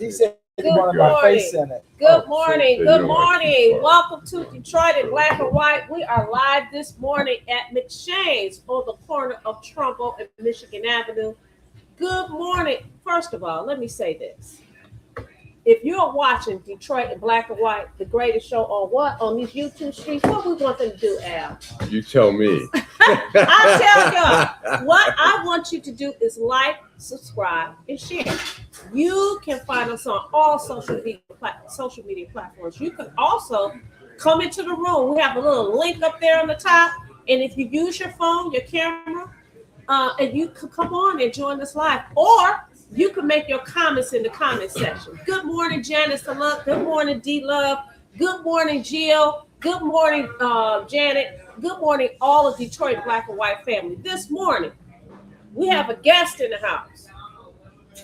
He said he Good wanted my face morning. in it. Good morning. so Good you don't want to morning. keep Welcome to Detroit in Black and White. We are live this morning at McShane's on the corner of Trumbull and Michigan Avenue. Good morning. First of all, let me say this. If you're watching Detroit in Black and White, the greatest show on what? On these YouTube streets, what we want them to do, Al? You tell me. I'll tell y'all. What I want you to do is like, subscribe, and share. You can find us on all social media platforms. You can also come into the room. We have a little link up there on the top. And if you use your phone, your camera, and you can come on and join us live. Or you can make your comments in the comment section. Good morning, Janice Luck. Good morning, D Love. Good morning, Jill. Good morning, Janet. Good morning, all of Detroit Black and White family. This morning, we have a guest in the house.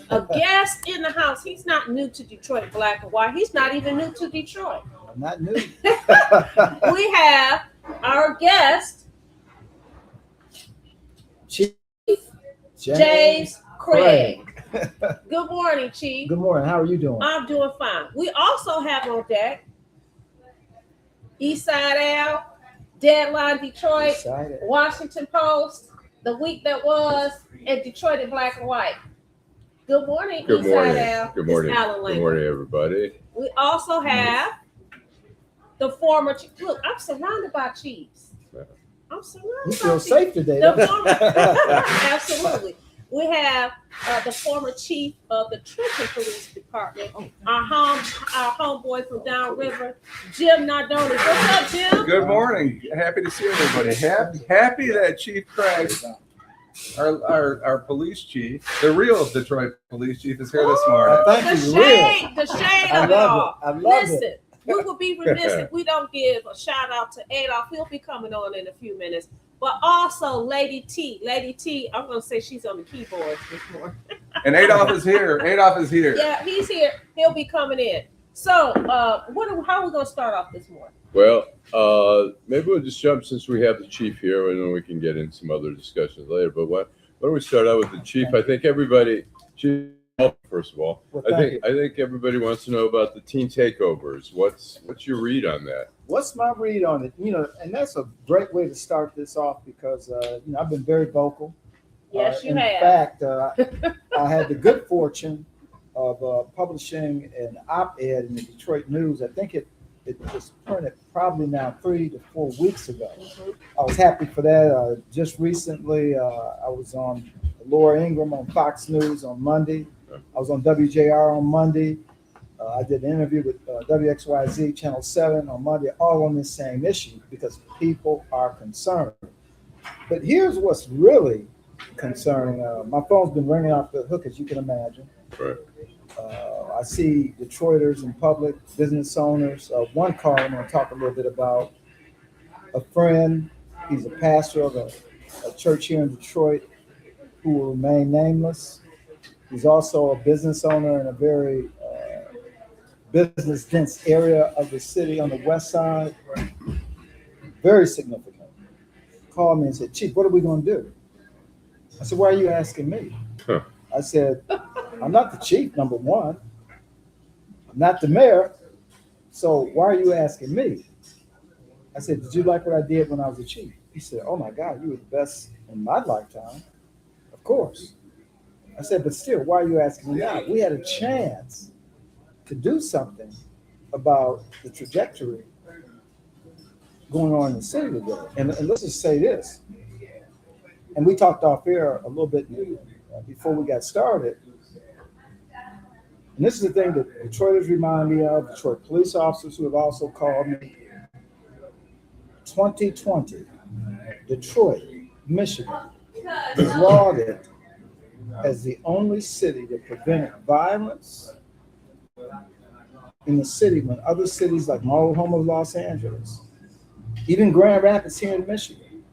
A guest in the house. He's not new to Detroit Black and White. He's not even new to Detroit. I'm not new. We have our guest, Chief James Craig. Good morning, Chief. Good morning. How are you doing? I'm doing fine. We also have on deck Eastside Al, Deadline Detroit, Excited. Washington Post, The Week That Was, and Detroit in Black and White. Good morning, Good Eastside morning. Al. Good morning. It's Alan Lane. Good morning, everybody. We also have the former chief. Look, I'm surrounded by chiefs. I'm surrounded You by feel chiefs. safe today, The don't you? former, absolutely. We have the former chief of the Trenton Police Department, our homeboy from downriver, Jim Nardoni. What's up, Jim? Good morning. Happy to see everybody. Happy that Chief Craig, our police chief, the real Detroit police chief, is here this morning. Thank The you. shade, Real. the shade I of it love all. it. I love Listen, it. we would be remiss if we don't give a shout out to Adolf. He'll be coming on in a few minutes. But also Lady T. Lady T, I'm going to say she's on the keyboard this morning. And Adolf is here. Adolf is here. Yeah, he's here. He'll be coming in. So, how are we going to start off this morning? Well, maybe we'll just jump since we have the chief here, and then we can get in some other discussions later. But why don't we start out with the chief? I think everybody, chief, first of all, Well, I think everybody wants to know about the teen takeovers. What's your read on that? What's my read on it? And that's a great way to start this off because, I've been very vocal. Yes, you in have. fact, I had the good fortune of publishing an op-ed in the Detroit News. I think it was printed probably now 3 to 4 weeks ago. Mhm. I was happy for that. Just recently, I was on Laura Ingraham on Fox News on Monday. I was on WJR on Monday. I did an interview with WXYZ Channel 7 on Monday, all on this same issue because people are concerned. But here's what's really concerning. My phone's been ringing off the hook, as you can imagine. Right. I see Detroiters in public, business owners. One call I'm going to talk a little bit about. A friend, he's a pastor of a church here in Detroit who will remain nameless. He's also a business owner in a very business dense area of the city on the west side. Very significant. Called me and said, Chief, what are we going to do? I said, why are you asking me? Huh. I said, I'm not the chief, number one. I'm not the mayor. So why are you asking me? I said, did you like what I did when I was a chief? He said, oh my God, you were the best in my lifetime. Of course. I said, but still, why are you asking me now? We had a chance to do something about the trajectory going on in the city today. And let's just say this. And we talked off air a little bit before we got started. And this is the thing that Detroiters remind me of, Detroit police officers who have also called me. 2020, Detroit, Michigan, was lauded as the only city that prevented violence in the city when other cities like my old home of Los Angeles, even Grand Rapids here in Michigan,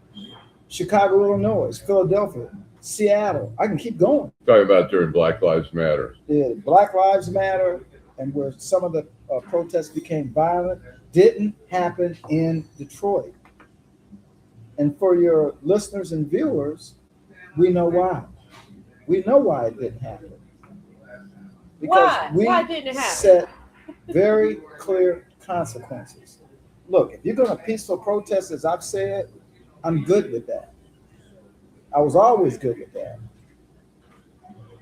Chicago, Illinois, Philadelphia, Seattle, I can keep going. Talking about during Black Lives Matter. The Black Lives Matter and where some of the protests became violent didn't happen in Detroit. And for your listeners and viewers, we know why. We know why it didn't happen. Why? we Why didn't it happen? set very clear consequences. Look, if you're going to peaceful protest, as I've said, I'm good with that. I was always good with that.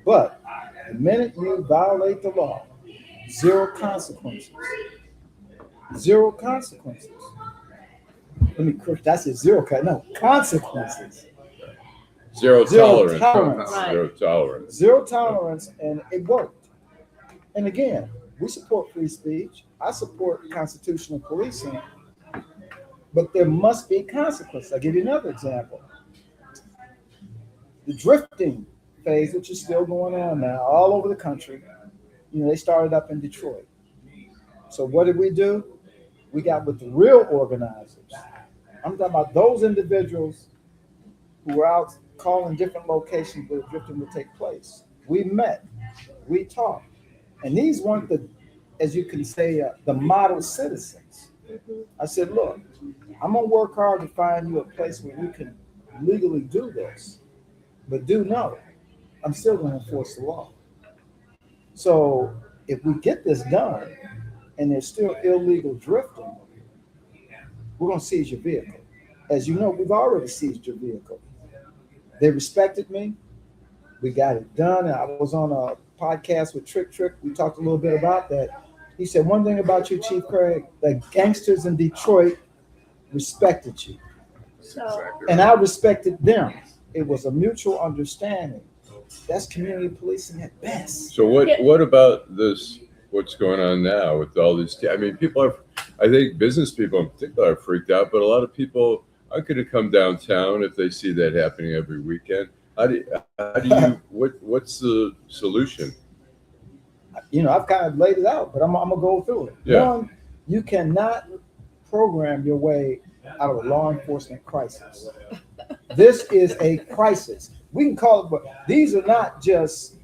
But the minute you violate the law, zero consequences. Zero consequences. Let me correct. That's it. Zero. No consequences. Zero tolerance. Tolerance. Right. Zero tolerance. Zero tolerance, and it worked. And again, we support free speech. I support constitutional policing, but there must be consequences. I'll give you another example. The drifting phase, which is still going on now all over the country, they started up in Detroit. So what did we do? We got with the real organizers. I'm talking about those individuals who were out calling different locations where the drifting would take place. We met, we talked, and these weren't as you can say, the model citizens. I said, look, I'm gonna work hard to find you a place where you can legally do this, but do know, I'm still gonna enforce the law. So if we get this done and there's still illegal drifting, we're gonna seize your vehicle. As you know, we've already seized your vehicle. They respected me. We got it done. I was on a podcast with Trick. We talked a little bit about that. He said, one thing about you, Chief Craig, the gangsters in Detroit respected you. And I respected them. It was a mutual understanding. That's community policing at best. So what about this, what's going on now with all these, I mean, I think business people in particular are freaked out, but a lot of people are going to come downtown if they see that happening every weekend. How do you what's the solution? I've kind of laid it out, but I'm going to go through it. Yeah. One, you cannot program your way out of a law enforcement crisis. This is a crisis. We can call it, but these are not just,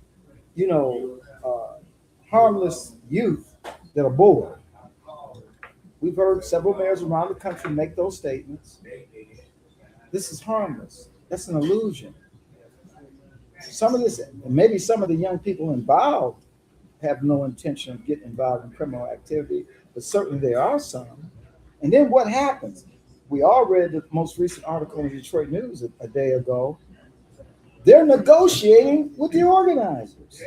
harmless youth that are bored. We've heard several mayors around the country make those statements. This is harmless. That's an illusion. Some of this, maybe some of the young people involved have no intention of getting involved in criminal activity, but certainly there are some. And then what happens? We all read the most recent article in the Detroit News a day ago. They're negotiating with the organizers.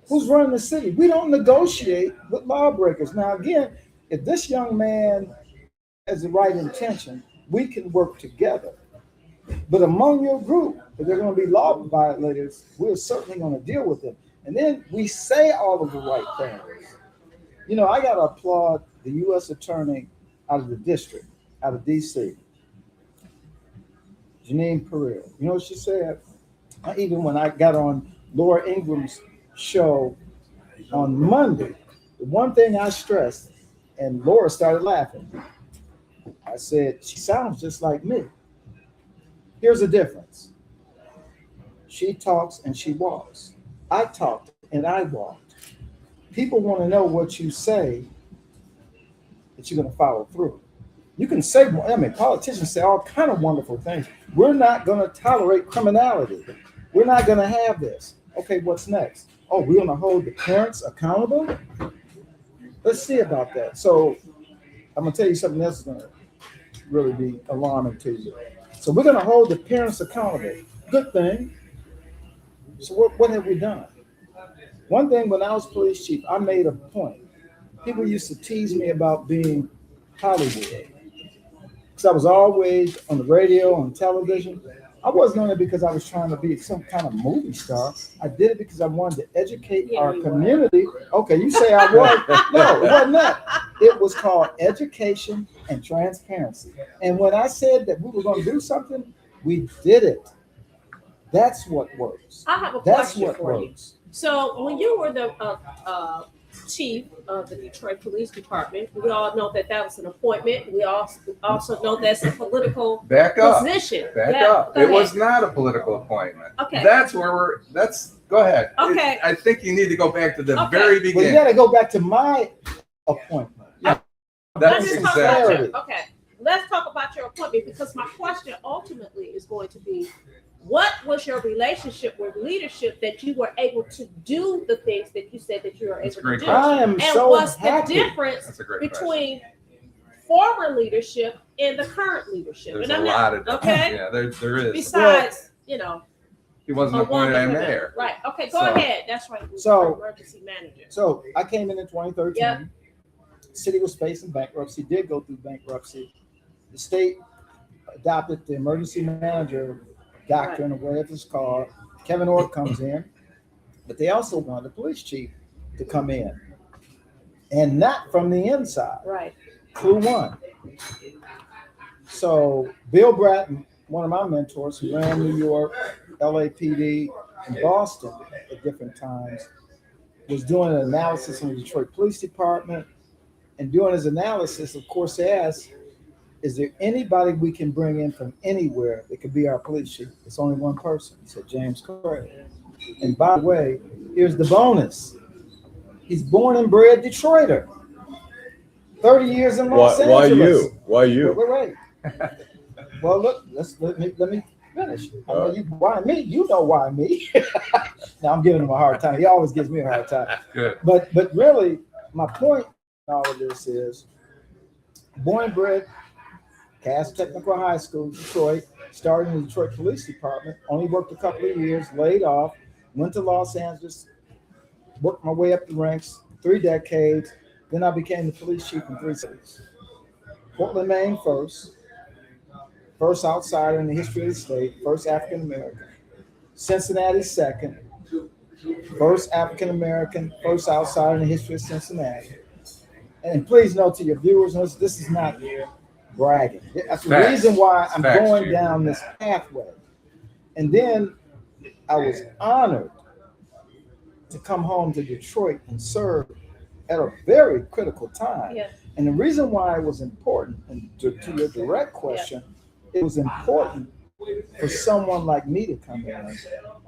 Who's running the city? We don't negotiate with lawbreakers. Now, again, if this young man has the right intention, we can work together. But among your group, if they're going to be law violators, we're certainly going to deal with them. And then we say all of the right things. I got to applaud the U.S. attorney out of the district, out of D.C., Janine Pereira. You know what she said? Even when I got on Laura Ingram's show on Monday, the one thing I stressed, and Laura started laughing. I said, she sounds just like me. Here's the difference. She talks and she walks. I talked and I walked. People want to know what you say that you're going to follow through. You can say, politicians say all kind of wonderful things. We're not going to tolerate criminality. We're not going to have this. Okay, what's next? Oh, we're going to hold the parents accountable? Let's see about that. So I'm going to tell you something else is going to really be alarming to you. So we're going to hold the parents accountable. Good thing. So what have we done? One thing, when I was police chief, I made a point. People used to tease me about being Hollywood, because I was always on the radio, on television. I wasn't on it because I was trying to be some kind of movie star. I did it because I wanted to educate our community. Okay, you say I was. No, it wasn't that. It was called education and transparency. And when I said that we were going to do something, we did it. That's what works. I have a That's question what for you. works. So when you were the chief of the Detroit Police Department, we all know that was an appointment. We also know that's a political position. Back up. It was not a political appointment. Okay. Go ahead. Okay. I think you need to go back to the very Well, beginning. you got to go back to my appointment. That's exactly. Okay. Let's talk about your appointment, because my question ultimately is going to be, What was your relationship with leadership that you were able to do the things that you said that you were able That's a to great do? question. I am And so what's the happy. difference That's a great between former leadership and the current leadership? There's And a lot of difference. okay. Yeah, there is. Besides, you know, He wasn't a appointed woman as coming- mayor. Right. Okay, go So- ahead. That's right. So- Emergency manager. So I came in 2013. Yep. City was facing bankruptcy, did go through bankruptcy. The state adopted the emergency manager doctrine, or whatever it's called. Kevin Orr comes in, but they also wanted the police chief to come in, and not from the inside. Right. Clue one. So Bill Bratton, one of my mentors, who ran New York, LAPD, and Boston at different times, was doing an analysis on the Detroit Police Department. And doing his analysis, of course, asked, is there anybody we can bring in from anywhere that could be our police chief? It's only one person. He said, James Craig. And by the way, here's the bonus. He's born and bred Detroiter. 30 years in Los Why Angeles. you? Why you? Wait. Well, look, let me finish. I know you, why me? You know why me. Now I'm giving him a hard time. He always gives me a hard time. Good. But really, my point in all of this is, born and bred, Cass Technical High School, Detroit, started in the Detroit Police Department, only worked a couple of years, laid off, went to Los Angeles, worked my way up the ranks, 3 decades. Then I became the police chief in 3 cities. Portland, Maine first outsider in the history of the state, first African American. Cincinnati second, first African American, first outsider in the history of Cincinnati. And please note to your viewers, this is not bragging. That's the Facts. reason why I'm Facts, going Chief. down this pathway. And then I was honored to come home to Detroit and serve at a very critical time. Yeah. And the reason why it was important, and to your direct question, it was important for someone like me to come in,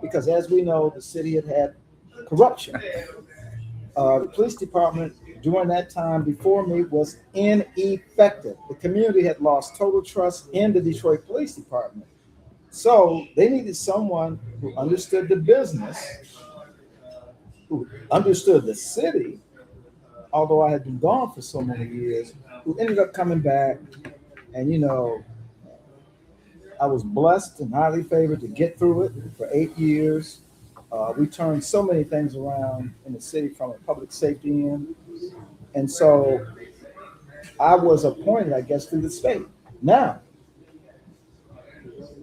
because as we know, the city had corruption. The police department during that time before me was ineffective. The community had lost total trust in the Detroit Police Department. So they needed someone who understood the business, who understood the city, although I had been gone for so many years, who ended up coming back. And, I was blessed and highly favored to get through it for 8 years. We turned so many things around in the city from a public safety end. And so I was appointed, I guess, through the state. Now,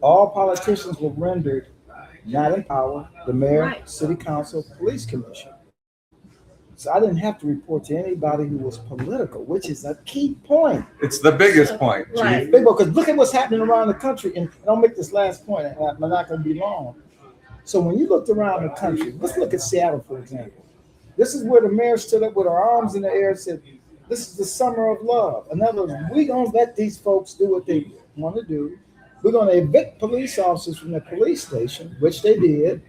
all politicians were rendered not in power, the mayor, Right. city council, police commission. So I didn't have to report to anybody who was political, which is a key point. It's the biggest point, Chief. Right. Because look at what's happening around the country. And I'll make this last point, and I'm not going to be long. So when you looked around the country, let's look at Seattle, for example. This is where the mayor stood up with her arms in the air and said, this is the summer of love. In other words, we're going to let these folks do what they want to do. We're going to evict police officers from the police station, which they did.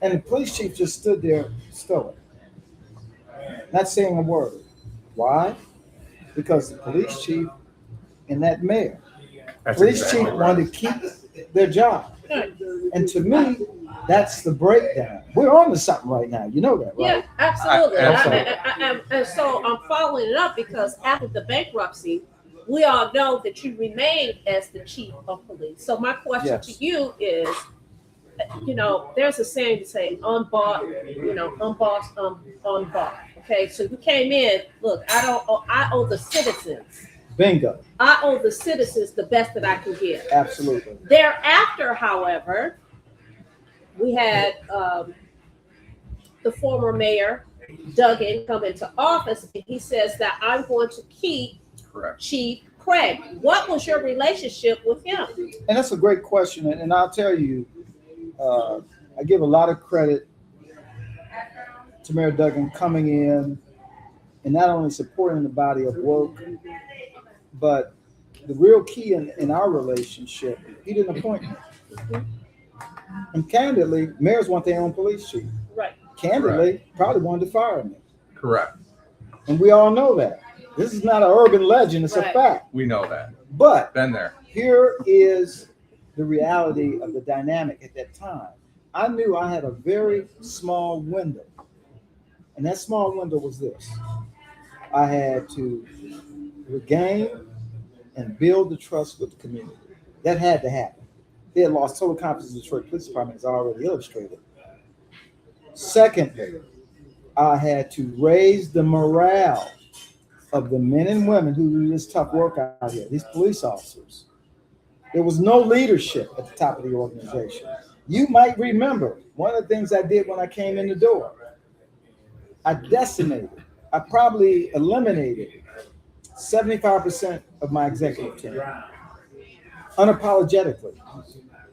And the police chief just stood there stoic, not saying a word. Why? Because the police chief and that mayor, That's police exactly chief right. wanted to keep their job. And to me, that's the breakdown. We're on to something right now. You know that, Yeah, right? absolutely. Absolutely. And so I'm following it up because after the bankruptcy, we all know that you remained as the chief of police. So my question Yes. to you is, there's a saying to say, unbought, unbossed, unbought. Okay, so you came in, look, I owe the citizens. Bingo. I owe the citizens the best that I can give. Absolutely. Thereafter, however, we had the former mayor, Duggan, come into office, and he says that I'm going to keep Correct. Chief Craig. What was your relationship with him? And that's a great question. And I'll tell you, I give a lot of credit to Mayor Duggan coming in and not only supporting the body of work, but the real key in our relationship, he didn't appoint me. And candidly, mayors want their own police chief. Right. Candidly, probably wanted to fire me. Correct. And we all know that. This is not an urban legend, it's a Right. fact. We know that. But Been there. here is the reality of the dynamic at that time. I knew I had a very small window, and that small window was this: I had to regain and build the trust with the community. That had to happen. They had lost total confidence in the Detroit Police Department, as I already illustrated. Secondly, I had to raise the morale of the men and women who do this tough work out here, these police officers. There was no leadership at the top of the organization. You might remember one of the things I did when I came in the door. I decimated, I probably eliminated 75% of my executive team, unapologetically.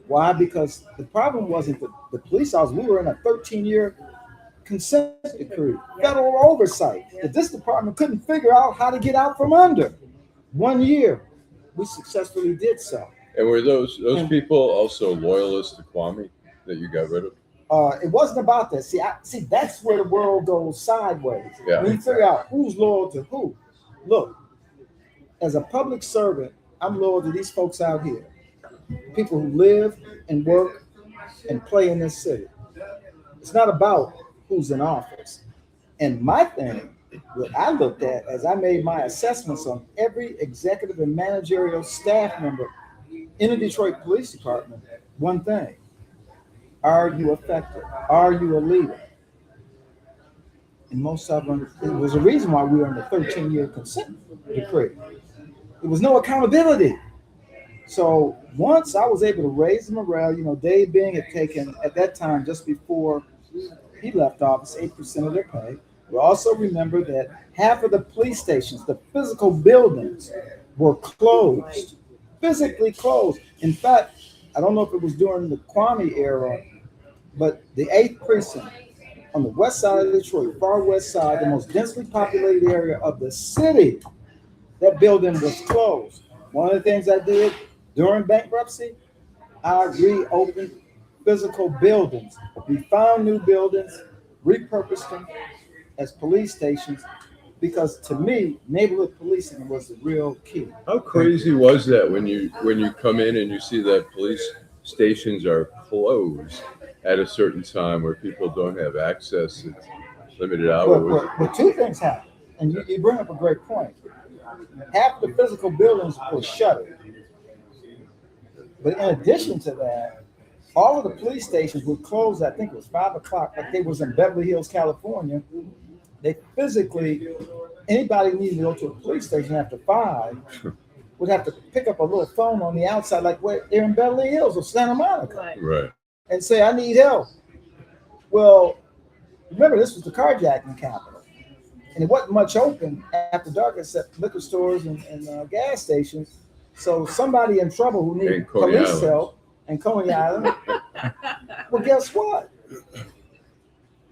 Why? Because the problem wasn't the police officers. We were in a 13-year consent decree, federal oversight, that this department couldn't figure out how to get out from under. 1 year, we successfully did so. And were those people also loyalists to Kwame that you got rid of? It wasn't about that. See, that's where the world goes sideways. Yeah. When you figure out who's loyal to who. Look, as a public servant, I'm loyal to these folks out here, people who live and work and play in this city. It's not about who's in office. And my thing, what I looked at as I made my assessments on every executive and managerial staff member in the Detroit Police Department, one thing: are you effective? Are you a leader? And most of them, it was a reason why we were in the 13-year consent decree. There was no accountability. So once I was able to raise the morale, Dave Bing had taken, at that time, just before he left office, 8% of their pay. We also remember that half of the police stations, the physical buildings, were closed, physically closed. In fact, I don't know if it was during the Kwame era, but the 8th precinct on the west side of Detroit, far west side, the most densely populated area of the city, that building was closed. One of the things I did during bankruptcy, I reopened physical buildings. We found new buildings, repurposed them as police stations, because to me, neighborhood policing was the real key. How crazy was that when you come in and you see that police stations are closed at a certain time where people don't have access, it's limited hours? But two things happen, and you bring up a great point. Half the physical buildings were shuttered. But in addition to that, all of the police stations were closed. I think it was 5 o'clock, like they was in Beverly Hills, California. They physically, anybody needing to go to a police station after 5 would have to pick up a little phone on the outside, like they're in Beverly Hills or Santa Monica, Right, and say, "I need help." Well, remember, this was the carjacking capital, and it wasn't much open after dark except liquor stores and gas stations. So somebody in trouble who needed police help in Coney Island, well, guess what?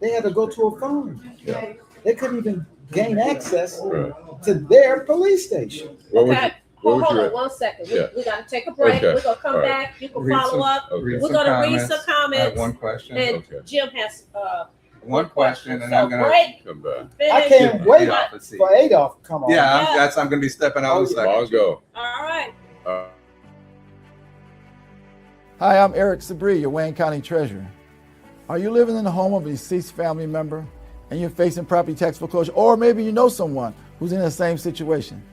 They had to go to a phone. yeah. They couldn't even gain access to their police station. Okay. Hold on 1 second. Yeah. We got to take a break. Okay. We're going to come back. You can follow up. Okay. We're going to read some I have comments. one question. And Okay. Jim has One question, and so I'm gonna break, Come back. finish. I can't wait get off the seat. for Adolph to come on. Yeah, Yeah. I'm gonna be stepping out in a second. I'll go. All right. Hi, I'm Eric Sabri, your Wayne County Treasurer. Are you living in the home of a deceased family member and you're facing property tax foreclosure, or maybe you know someone who's in the same situation?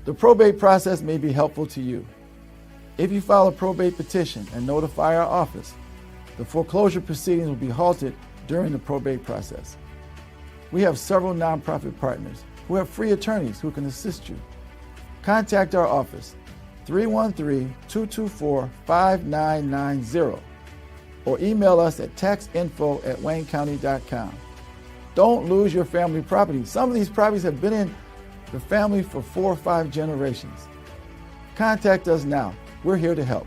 The probate process may be helpful to you. If you file a probate petition and notify our office, the foreclosure proceedings will be halted during the probate process. We have several nonprofit partners who have free attorneys who can assist you. Contact our office, 313-224-5990, or email us at taxinfo@waynecounty.com. Don't lose your family property. Some of these properties have been in the family for 4 or 5 generations. Contact us now. We're here to help.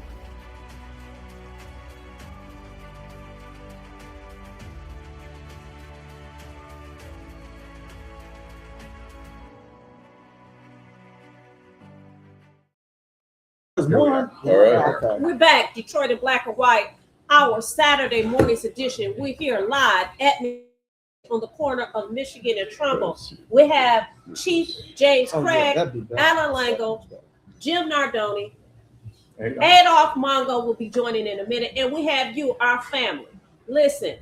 There's one. All right. Okay. We're back. Detroit in Black and White, our Saturday morning's edition. We're here live at on the corner of Michigan and Trumbull. We have Chief James Oh, yeah, Craig, that'd be better. Alan Lango, Jim Nardoni, Adolph Mongo will be joining in a minute, and we have you, our family. Listen,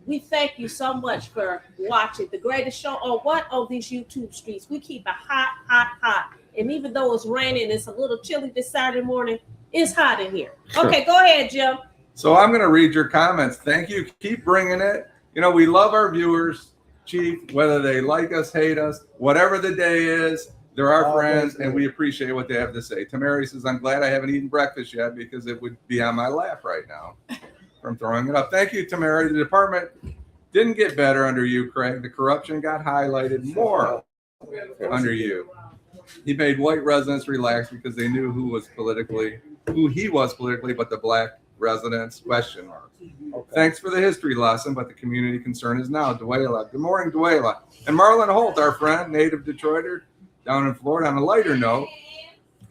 we thank you so much for watching the greatest show on what on these YouTube streets. We keep it hot, hot, hot. And even though it's raining, it's a little chilly this Saturday morning, it's hot in here. Okay, go ahead, Jim. So I'm going to read your comments. Thank you. Keep bringing it. You know, we love our viewers, Chief, whether they like us, hate us, whatever the day is. They're our friends, and we appreciate what they have to say. Tamari says, I'm glad I haven't eaten breakfast yet because it would be on my lap right now from throwing it up. Thank you, Tamari. The department didn't get better under you, Craig. The corruption got highlighted more under you. He made white residents relax because they knew who he was politically, but the black residents, question mark. Okay. Thanks for the history lesson, but the community concern is now Duela. Good morning, Duela. And Marlon Holt, our friend, native Detroiter down in Florida. On a lighter note,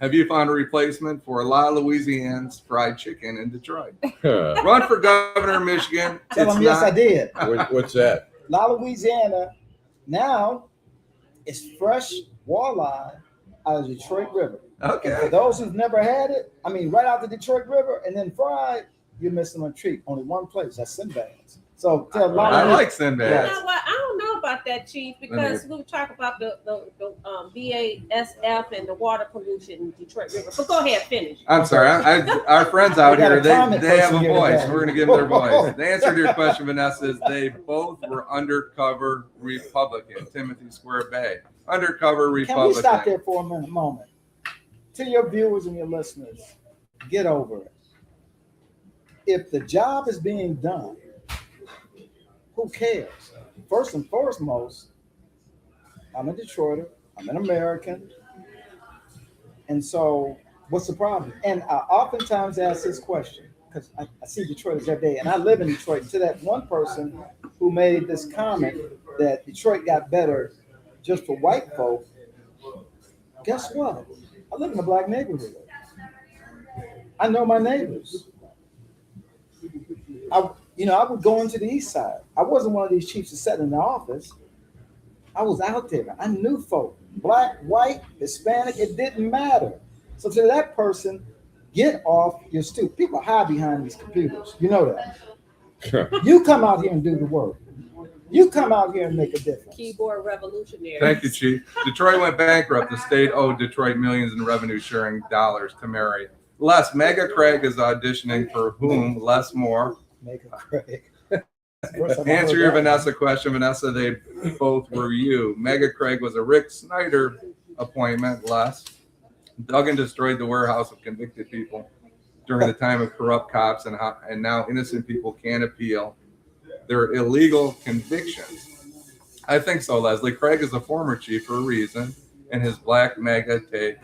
have you found a replacement for La Louisiana's fried chicken in Detroit? Run for governor of Michigan. Tell them, yes, I did. What's that? La Louisiana now is fresh walleye out of the Detroit River. Okay. And for those who've never had it, I mean, right out the Detroit River and then fried, you're missing a treat. Only one place. That's Sinbad's. So tell I like Sinbad's. You know what? I don't know about that, Chief, because we were talking about the BASF and the water pollution in Detroit River. But go ahead, finish. I'm sorry. Our friends out here, they have a voice. We're going to give them their voice. The answer to your question, Vanessa, is they both were undercover Republican. Timothy Square Bay. Undercover Republican. Can we stop there for a moment? To your viewers and your listeners, get over it. If the job is being done, who cares? First and foremost, I'm a Detroiter. I'm an American. And so what's the problem? And I oftentimes ask this question because I see Detroiters every day, and I live in Detroit. And to that one person who made this comment that Detroit got better just for white folk, guess what? I live in a black neighborhood. I know my neighbors. I would go into the east side. I wasn't one of these chiefs that sat in the office. I was out there. I knew folk, black, white, Hispanic, it didn't matter. So to that person, get off your stoop. People hide behind these computers. You know that. You come out here and do the work. You come out here and make a difference. Keyboard revolutionary. Thank you, Chief. Detroit went bankrupt. The state owed Detroit millions in revenue sharing dollars to Mary. Les, Mega Craig is auditioning for whom? Les Moore. Mega Craig. Answer your Vanessa question. Vanessa, they both were you. Mega Craig was a Rick Snyder appointment, Les. Dug and destroyed the warehouse of convicted people during the time of corrupt cops, and now innocent people can't appeal their illegal convictions. I think so, Leslie. Craig is a former chief for a reason, and his black mega take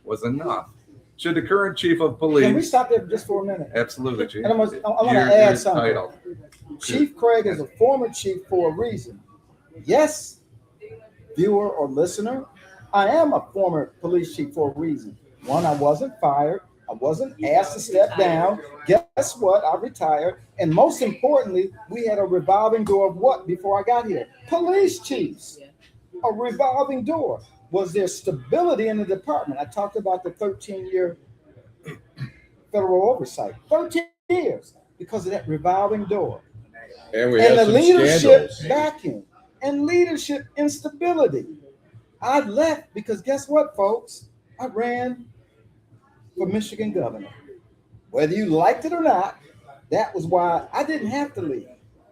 was enough. Should the current chief of police... Can we stop there just for a minute? Absolutely, Chief. And I want to add something. Chief Craig is a former chief for a reason. Yes, viewer or listener, I am a former police chief for a reason. One, I wasn't fired. I wasn't asked to step down. Guess what? I retired. And most importantly, we had a revolving door of what before I got here? Police chiefs. A revolving door. Was there stability in the department? I talked about the 13-year federal oversight. 13 years because of that revolving door. And we had the some leadership scandals. vacuum and leadership instability. I left because guess what, folks? I ran for Michigan governor. Whether you liked it or not, that was why I didn't have to leave.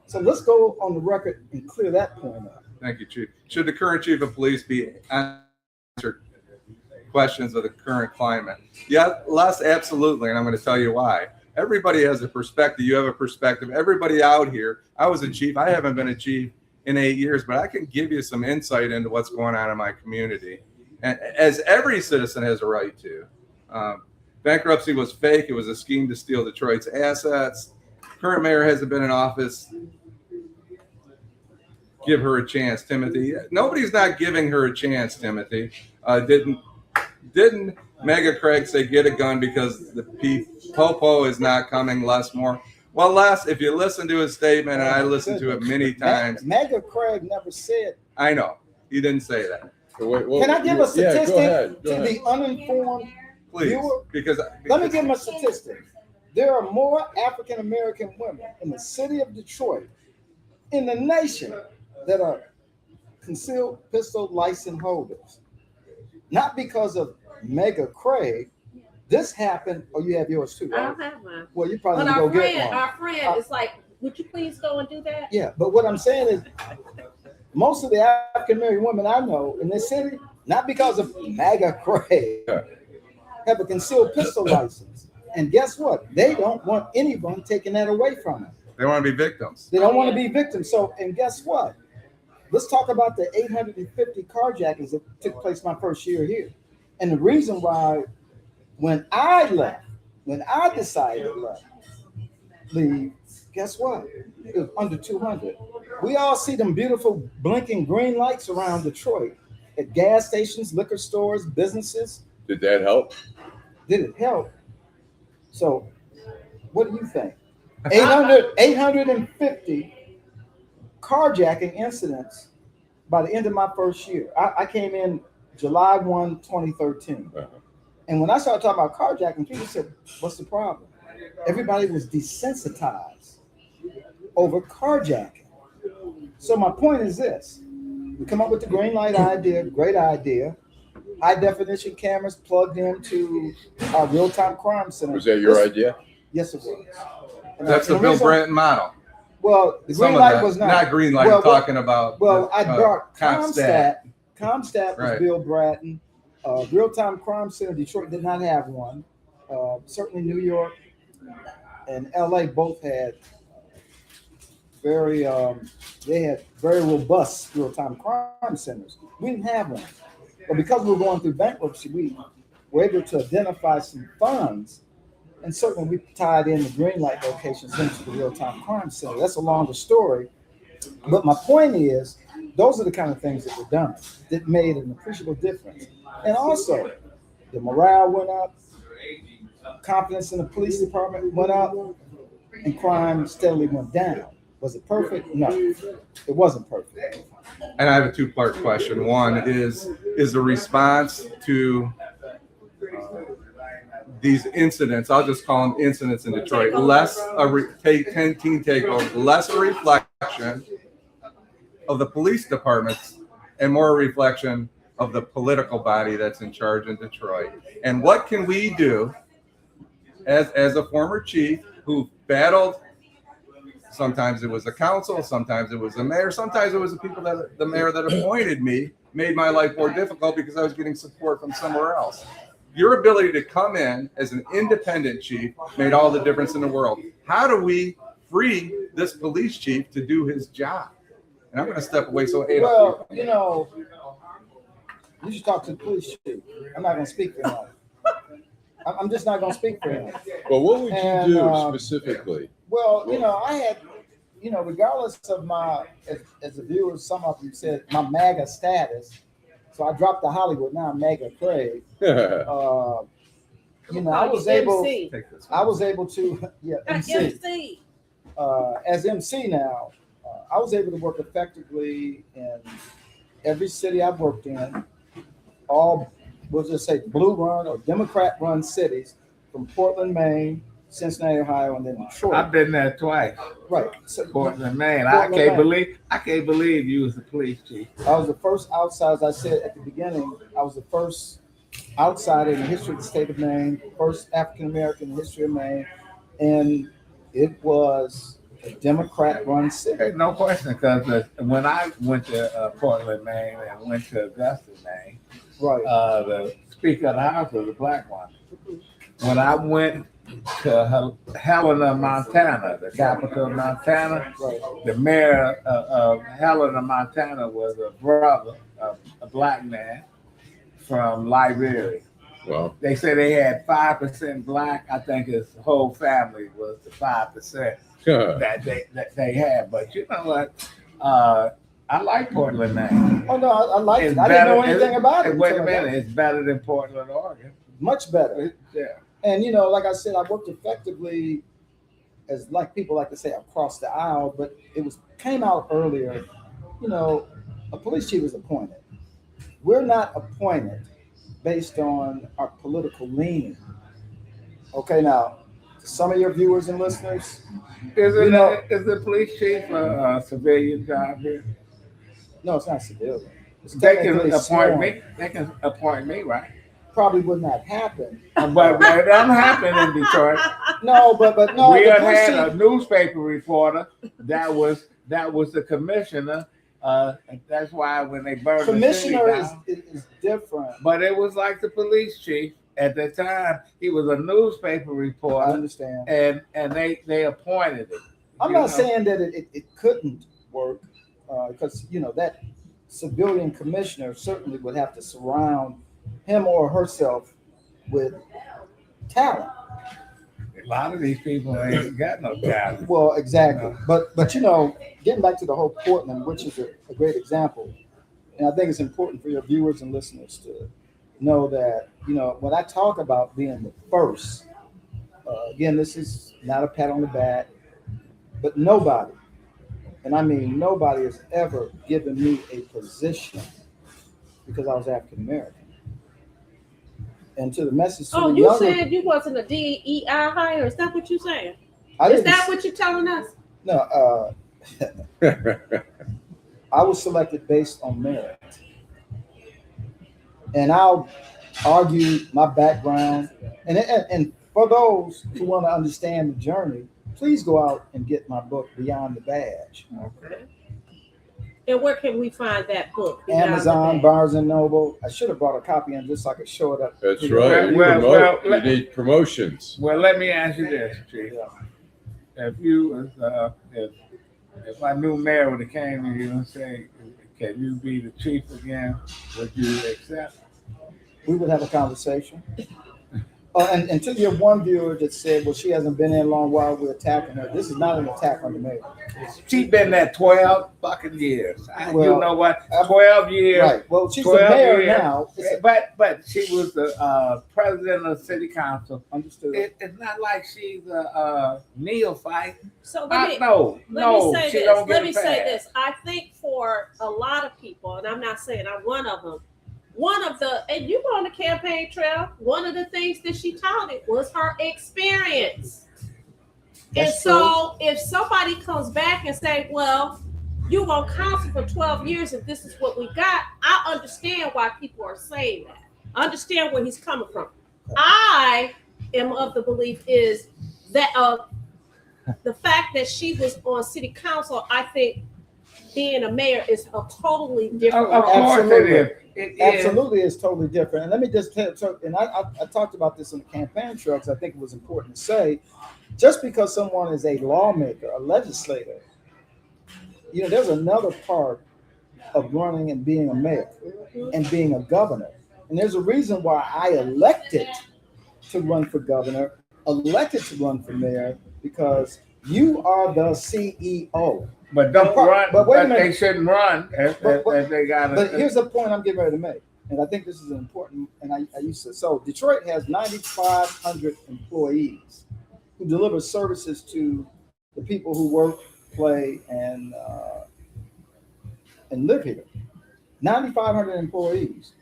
So let's go on the record and clear that point up. Thank you, Chief. Should the current chief of police be answered questions of the current climate? Yeah, Les, absolutely, and I'm going to tell you why. Everybody has a perspective. You have a perspective. Everybody out here, I was a chief. I haven't been a chief in 8 years, but I can give you some insight into what's going on in my community, and as every citizen has a right to. Bankruptcy was fake. It was a scheme to steal Detroit's assets. Current mayor hasn't been in office. Give her a chance, Timothy. Nobody's not giving her a chance, Timothy. Didn't Mega Craig say get a gun because the Popo is not coming, Les Moore? Well, Les, if you listen to his statement, and I listened to it many times. Mega Craig never said. I know. He didn't say that. Can I give a statistic to the uninformed? please, viewer, because let me give them a statistic. There are more African American women in the city of Detroit, in the nation, that are concealed pistol license holders. Not because of Mega Craig. This happened, or you have yours too, I right? don't have mine. Well, you probably But need to go get one. our friend is like, would you please go and do that? Yeah, but what I'm saying is, most of the African American women I know in this city, not because of MAGA Craig, have a concealed pistol license. And guess what? They don't want anyone taking that away from them. they want to be victims. They don't want to be victims. So, and guess what? Let's talk about the 850 carjackings that took place my first year here. And the reason why, when I left, when I decided to leave, guess what? It was under 200. We all see them beautiful blinking green lights around Detroit at gas stations, liquor stores, businesses. Did that help? Did it help? So, what do you think? 850 carjacking incidents by the end of my first year. I came in July 1, 2013. Uh-huh. And when I started talking about carjacking, people said, what's the problem? Everybody was desensitized over carjacking. So my point is this. We come up with the green light idea, great idea. High definition cameras plugged into our real-time crime center. Was that your idea? Yes, it was. And That's the and Bill reason- Bratton model. Well, the Some green of light that. was not. Green light. Well, I'm talking about. Well, I brought CompStat. CompStat was Right. Bill Bratton. Real-time crime center, Detroit did not have one. Certainly New York and LA both had they had very robust real-time crime centers. We didn't have one. But because we were going through bankruptcy, we were able to identify some funds, and certainly we tied in the green light locations into the real-time crime center. That's a longer story. But my point is, those are the kind of things that were done that made an appreciable difference. And also, the morale went up, confidence in the police department went up, and crime steadily went down. Was it perfect? No, it wasn't perfect. And I have a two-part question. One is the response to these incidents, I'll just call them incidents in Detroit, less a teen takeover, less a reflection of the police departments and more a reflection of the political body that's in charge in Detroit. And what can we do as a former chief who battled? Sometimes it was the council, sometimes it was the mayor, sometimes it was the mayor that appointed me, made my life more difficult because I was getting support from somewhere else. Your ability to come in as an independent chief made all the difference in the world. How do we free this police chief to do his job? And I'm going to step away so Well, you know, you should talk to the police chief. I'm not going to speak for him. I'm just not going to speak for him. Well, what would And, you do specifically? Well, you know, I had, you know, regardless of my, as the viewers, some of them said my MAGA status. So I dropped the Hollywood. Now I'm MAGA Craig. You know, I was able to, yeah, MC. As MC now, I was able to work effectively in every city I've worked in, all, we'll just say blue run or Democrat run cities, from Portland, Maine, Cincinnati, Ohio, and then Detroit. I've been there twice. Right. Portland, Maine. Portland, I can't believe you was the police chief. I was the first outsider, as I said at the beginning, I was the first outsider in the history of the state of Maine, first African American in the history of Maine, and it was a Democrat-run city. There's no question, because when I went to Portland, Maine, and went to Augusta, Maine, Right. the Speaker of the House was a black one. When I went to Helena, Montana, the capital of Montana, Right. the mayor of Helena, Montana was a brother, a black man from Liberia. Well, They say they had 5% black. I think his whole family was the 5% that they had. But you know what? I like Portland, Maine. Oh, no, I liked It's it. I didn't know better- anything about it. Wait a until I got minute, it's better than Portland, Oregon. Much better. Yeah. And, you know, like I said, I worked effectively, as like people like to say, across the aisle, but it came out earlier. You know, a police chief is appointed. We're not appointed based on our political leaning. Okay, now, to some of your viewers and listeners, Is You know- the police chief a civilian job here? no, it's not civilian. It's They can technically appoint sworn. me. They can appoint me, right? Probably would not happen. But that doesn't happen in Detroit. No, but no. We the had police had a chief- newspaper reporter that was the commissioner. That's why when they burned commissioner the city down, is different. but it was like the police chief at the time. He was a newspaper I reporter, understand. and they appointed it. I'm you not know? saying that it couldn't work because that civilian commissioner certainly would have to surround him or herself with talent. A lot of these people ain't got no talent. Well, exactly. But getting back to the whole Portland, which is a great example, and I think it's important for your viewers and listeners to know that when I talk about being the first, again, this is not a pat on the back, but nobody, and I mean nobody, has ever given me a position because I was African American. And to the message to Oh, the you younger, said you wasn't a DEI hire? Is that what you're saying? I Is didn't that what you're telling us? No, I was selected based on merit. And I'll argue my background. And for those who want to understand the journey, please go out and get my book, Beyond the Badge. Okay. And where can we find that book? Beyond the Amazon, Bag? Barnes and Noble. I should have brought a copy in just so I could show it up. That's to right. you. You Well, promote. well, You need promotions. Well, let me ask you this, Chief. If you was if our new mayor would have came to you and say, "Can you be the chief again?" Would you accept? We would have a conversation. And to your one viewer that said, well, she hasn't been in a long while, we're attacking her. This is not an attack on the mayor. She's been there 12 fucking years. Well, you know what? 12 years. Right. Well, she's the 12 mayor years. now. But she was the president of the city council. Understood. It's not like she's a neophyte. So let me She say don't this. get Let a me say pass. this. I think for a lot of people, and I'm not saying I'm one of them, and you were on the campaign trail, one of the things that she touted was her experience. That's and so if somebody comes back and say, well, you were on council for 12 years and this is what we got, I understand why people are saying that. I understand where he's coming from. I am of the belief is that the fact that she was on city council, I think being a mayor is a totally different Of role. course Absolutely. it is. It is. Absolutely, it's totally different. And let me just tell you, and I talked about this on the campaign trail because I think it was important to say, just because someone is a lawmaker, a legislator, there's another part of running and being a mayor and being a governor. And there's a reason why I elected to run for governor, elected to run for mayor, because you are the CEO. But don't But run. wait a But minute. they shouldn't run if they got. But here's the point I'm getting ready to make, and I think this is important. And I used to. So Detroit has 9,500 employees who deliver services to the people who work, play, and live here. 9,500 employees.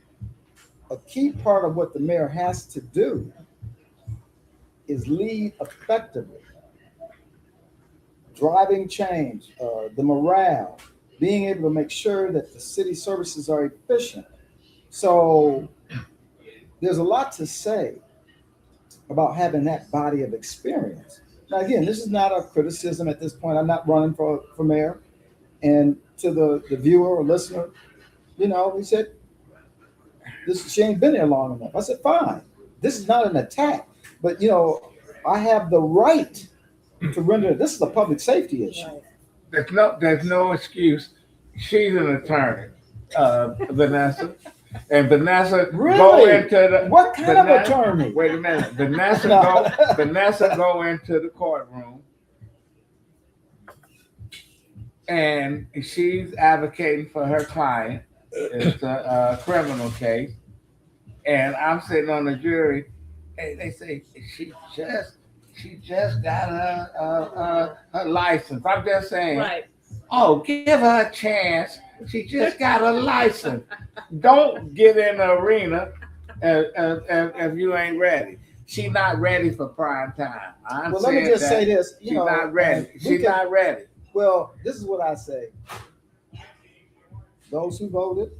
A key part of what the mayor has to do is lead effectively. Driving change, the morale, being able to make sure that the city services are efficient. So there's a lot to say about having that body of experience. Now, again, this is not a criticism at this point. I'm not running for mayor. And to the viewer or listener, he said, she ain't been there long enough. I said, fine. This is not an attack. But, I have the right to render, this is a public safety issue. There's no excuse. She's an attorney, Vanessa, and Vanessa Really? go into the. What kind of attorney? Wait a minute, Vanessa go into the courtroom, and she's advocating for her client. It's a criminal case, and I'm sitting on the jury, and they say she just got her license. I'm just saying, Right. oh, give her a chance. She just got a license. Don't get in the arena if you ain't ready. She not ready for prime time. Well, let me just say this. She's not ready. we She's can- not ready. Well, this is what I say. Those who voted,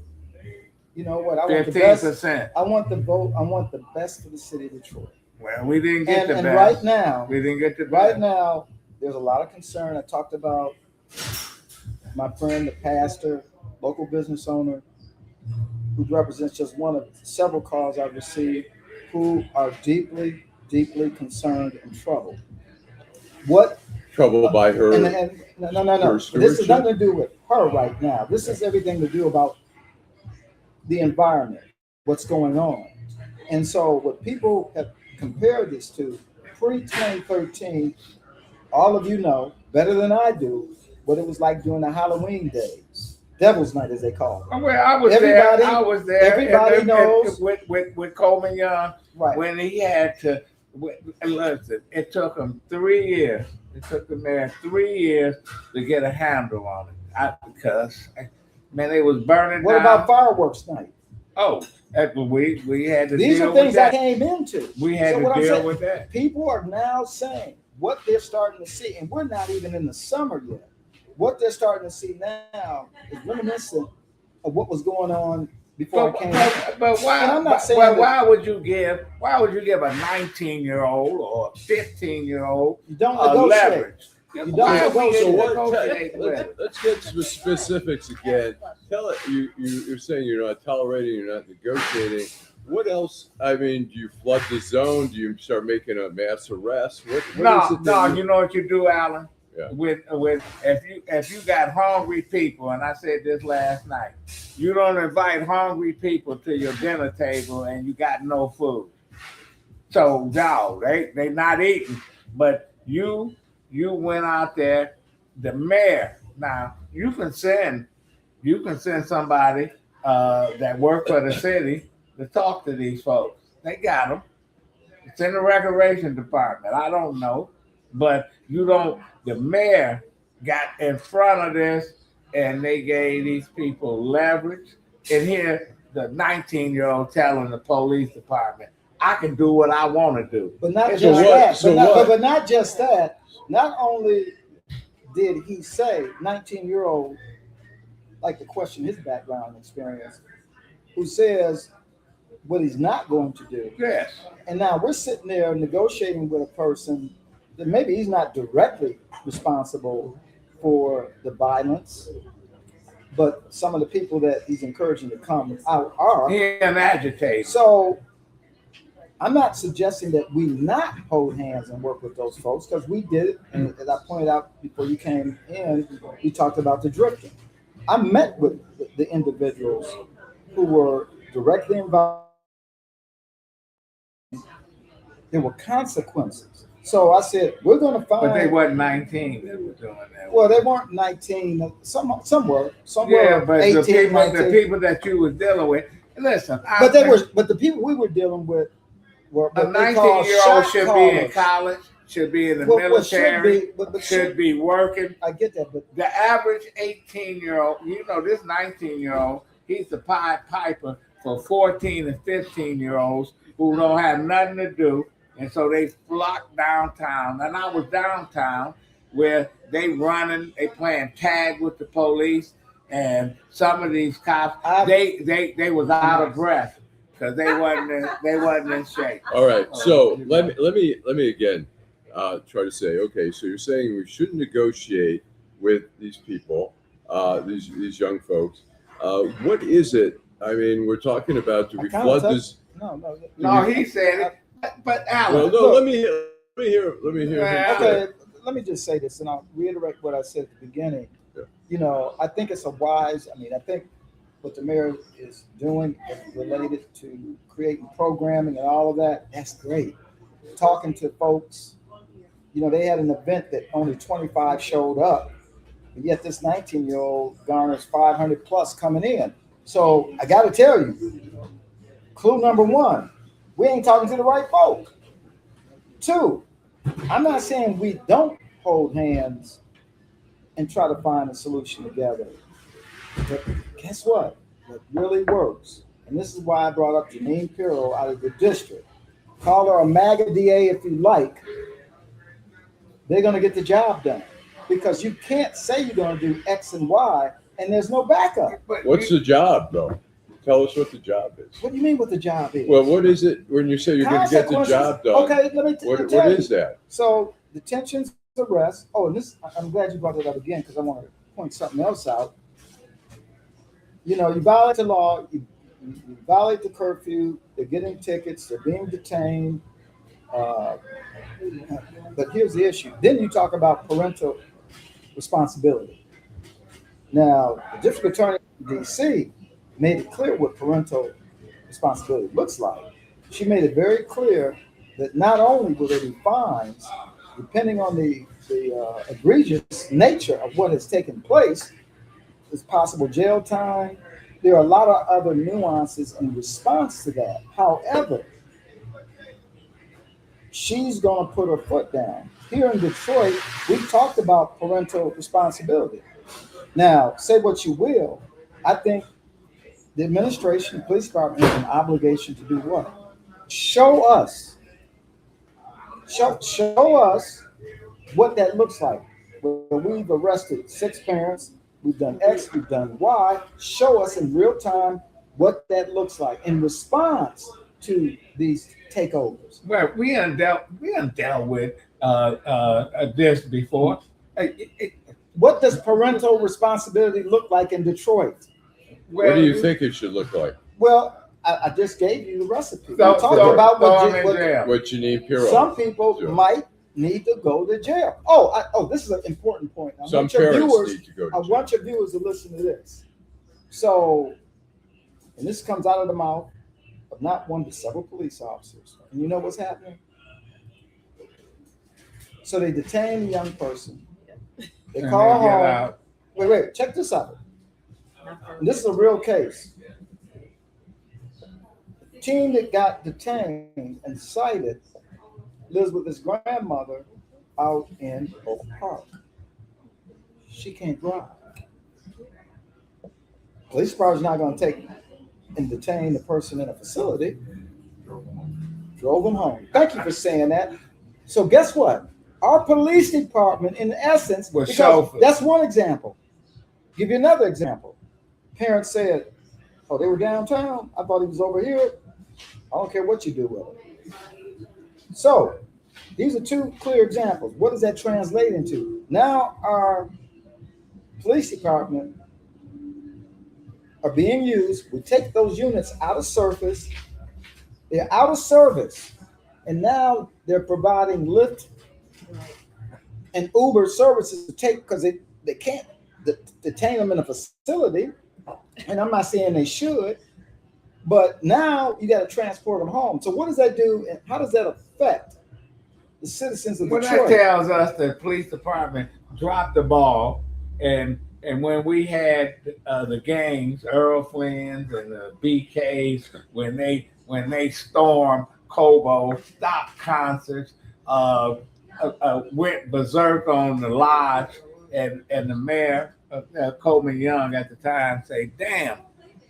you know what? I want the best. 15%. I want the vote. I want the best for the city of Detroit. Well, we didn't get the And best. right now, We didn't get the best. right now, there's a lot of concern. I talked about my friend, the pastor, local business owner, who represents just one of several calls I've received, who are deeply, deeply concerned and troubled. What? Trouble by her. And no. Her This has stewardship? nothing to do with her right now. This is everything to do about the environment, what's going on. And so what people have compared this to, pre-2013, all of you know better than I do what it was like during the Halloween days, Devil's Night as they call it. Well, I was Everybody- there. I was there. everybody knows. With Coleman Young Right. when he had to. Listen, it took him 3 years. It took the mayor 3 years to get a handle on it. Because man, it was burning What down. about fireworks night? Oh, we had to These deal are things with I that. came into. We had So to what I'm deal saying- with that. People are now saying what they're starting to see, and we're not even in the summer yet. What they're starting to see now is reminiscent of what was going on before I came. But why? And I'm not saying but that- why would you give a 19-year-old or a 15-year-old You don't a negotiate. leverage? You don't Why are we negotiate. So what? negotiate with? Let's get to the specifics again. Tell it. You're saying you're not tolerating. You're not negotiating. What else? I mean, do you flood the zone? Do you start making a mass arrest? What is No, it that you know what you do, Alan? Yeah. With if you got hungry people, and I said this last night, you don't invite hungry people to your dinner table and you got no food. So no, they not eating. But you went out there, the mayor. Now you can send somebody that work for the city to talk to these folks. They got them. It's in the recreation department. I don't know, but you don't. The mayor got in front of this, and they gave these people leverage. And here, the 19-year-old telling the police department, "I can do what I want to do." But not It's just a- that. so but, not, what? but not just that. Not only did he say 19-year-old, like to question his background experience, who says what he's not going to do. Yes. And now we're sitting there negotiating with a person that maybe he's not directly responsible for the violence, but some of the people that he's encouraging to come out are. He an agitator. So I'm not suggesting that we not hold hands and work with those folks, because we did it. And as I pointed out before you came in, we talked about the drifting. I met with the individuals who were directly involved. There were consequences. So I said, we're going to find. But they wasn't 19 that were doing that. Well, they weren't 19. Some were. Some Yeah, were but 18, 19. the people that you was dealing with, listen. But they were. But the people we were dealing with were A what they call 19-year-old shot should callers. be in college, should be in the What military, but should be working. I get that, but The average 18-year-old, this 19-year-old, he's the Pied Piper for 14 and 15-year-olds who don't have nothing to do. And so they flock downtown. And I was downtown where they running, they playing tag with the police. And some of these cops, they was out of breath because they wasn't in shape. All right. So let me again try to say, okay, so you're saying we shouldn't negotiate with these people, these young folks. What is it? I mean, we're talking about, do we flood this? No, he said it. But Alan, Well, no, look. let me hear him. Well, say it. Okay, let me just say this, and I'll reiterate what I said at the beginning. Yeah. You know, I think it's a wise. I think what the mayor is doing is related to creating programming and all of that. That's great. Talking to folks. You know, they had an event that only 25 showed up, but yet this 19-year-old garners 500 plus coming in. So I got to tell you, clue number one. We ain't talking to the right folk. Two, I'm not saying we don't hold hands and try to find a solution together. But guess what? What really works, and this is why I brought up Janine Pirro out of the district. Call her a MAGA DA if you like. They're going to get the job done because you can't say you're going to do X and Y and there's no backup. What's the job, though? Tell us what the job is. What do you mean what the job is? Well, what is it when you say you're going to get the job done? Okay, let me What tell you. is that? So detentions, arrests. Oh, and this, I'm glad you brought it up again because I want to point something else out. You know, you violate the law, you violate the curfew, they're getting tickets, they're being detained. But here's the issue. Then you talk about parental responsibility. Now, the district attorney in DC made it clear what parental responsibility looks like. She made it very clear that not only will there be fines, depending on the egregious nature of what has taken place, there's possible jail time. There are a lot of other nuances in response to that. However, she's going to put her foot down. Here in Detroit, we talked about parental responsibility. Now, say what you will, I think the administration, the police department has an obligation to do what? Show us what that looks like. When we've arrested 6 parents, we've done X, we've done Y. Show us in real time what that looks like in response to these takeovers. Well, we done dealt with this before. What does parental responsibility look like in Detroit? What do you think it should look like? Well, I just gave you the recipe. So- We talked so about throw 'em in jail. What Janine Pirro? some people Sure. might need to go to jail. Oh, this is an important point. I Some want your parents viewers, need to go to I jail. want your viewers to listen to this. So, and this comes out of the mouth of not one but several police officers. And you know what's happening? So they detain the young person. They And call they get home. out. Wait, check this out. And this is a real case. The teen that got detained and cited lives with his grandmother out in Oak Park. She can't drive. Police department's not going to take and detain the person in a facility. Drove them home. Thank you for saying that. So guess what? Our police department, in essence, Was because chauffeured. that's one example. Give you another example. Parents said, "Oh, they were downtown. I thought he was over here. I don't care what you do with him." So these are 2 clear examples. What does that translate into? Now our police department are being used. We take those units out of service. They're out of service. And now they're providing Lyft and Uber services to take because they can't detain them in a facility. And I'm not saying they should, but now you got to transport them home. So what does that do? And how does that affect the citizens of Well, Detroit? that tells us the police department dropped the ball, and when we had the gangs, Earl Flynn's and the BKs, when they stormed Cobo, stopped concerts, went berserk on the lodge, and the mayor, Coleman Young at the time, say, "Damn."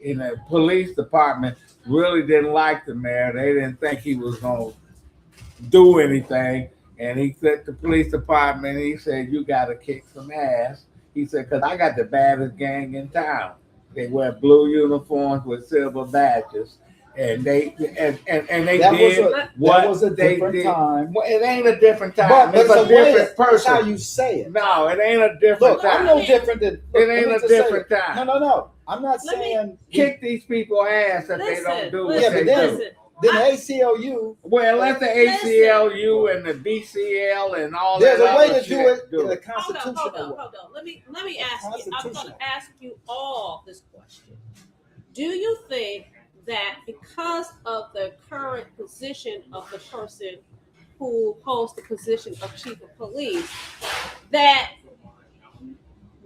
In the police department really didn't like the mayor. They didn't think he was going to do anything. And he said to the police department, he said, "You got to kick some ass." He said, "Because I got the baddest gang in town. They wear blue uniforms with silver badges." And they did That was a they different did. time. Well, it ain't a different time. It's a way different that's how person. you say it. No, it ain't a different Look, time. I'm no different than. It ain't a different time. No. I'm not Let me saying. Kick these people ass if they don't do what Yeah, but they then- do. Then the ACLU. Well, let the ACLU and the BCL and all There's that a way other to do shit it do in a it. constitutional way. Hold on. Let me ask you. I'm going Constitutional. to ask you all this question. Do you think that because of the current position of the person who holds the position of chief of police, that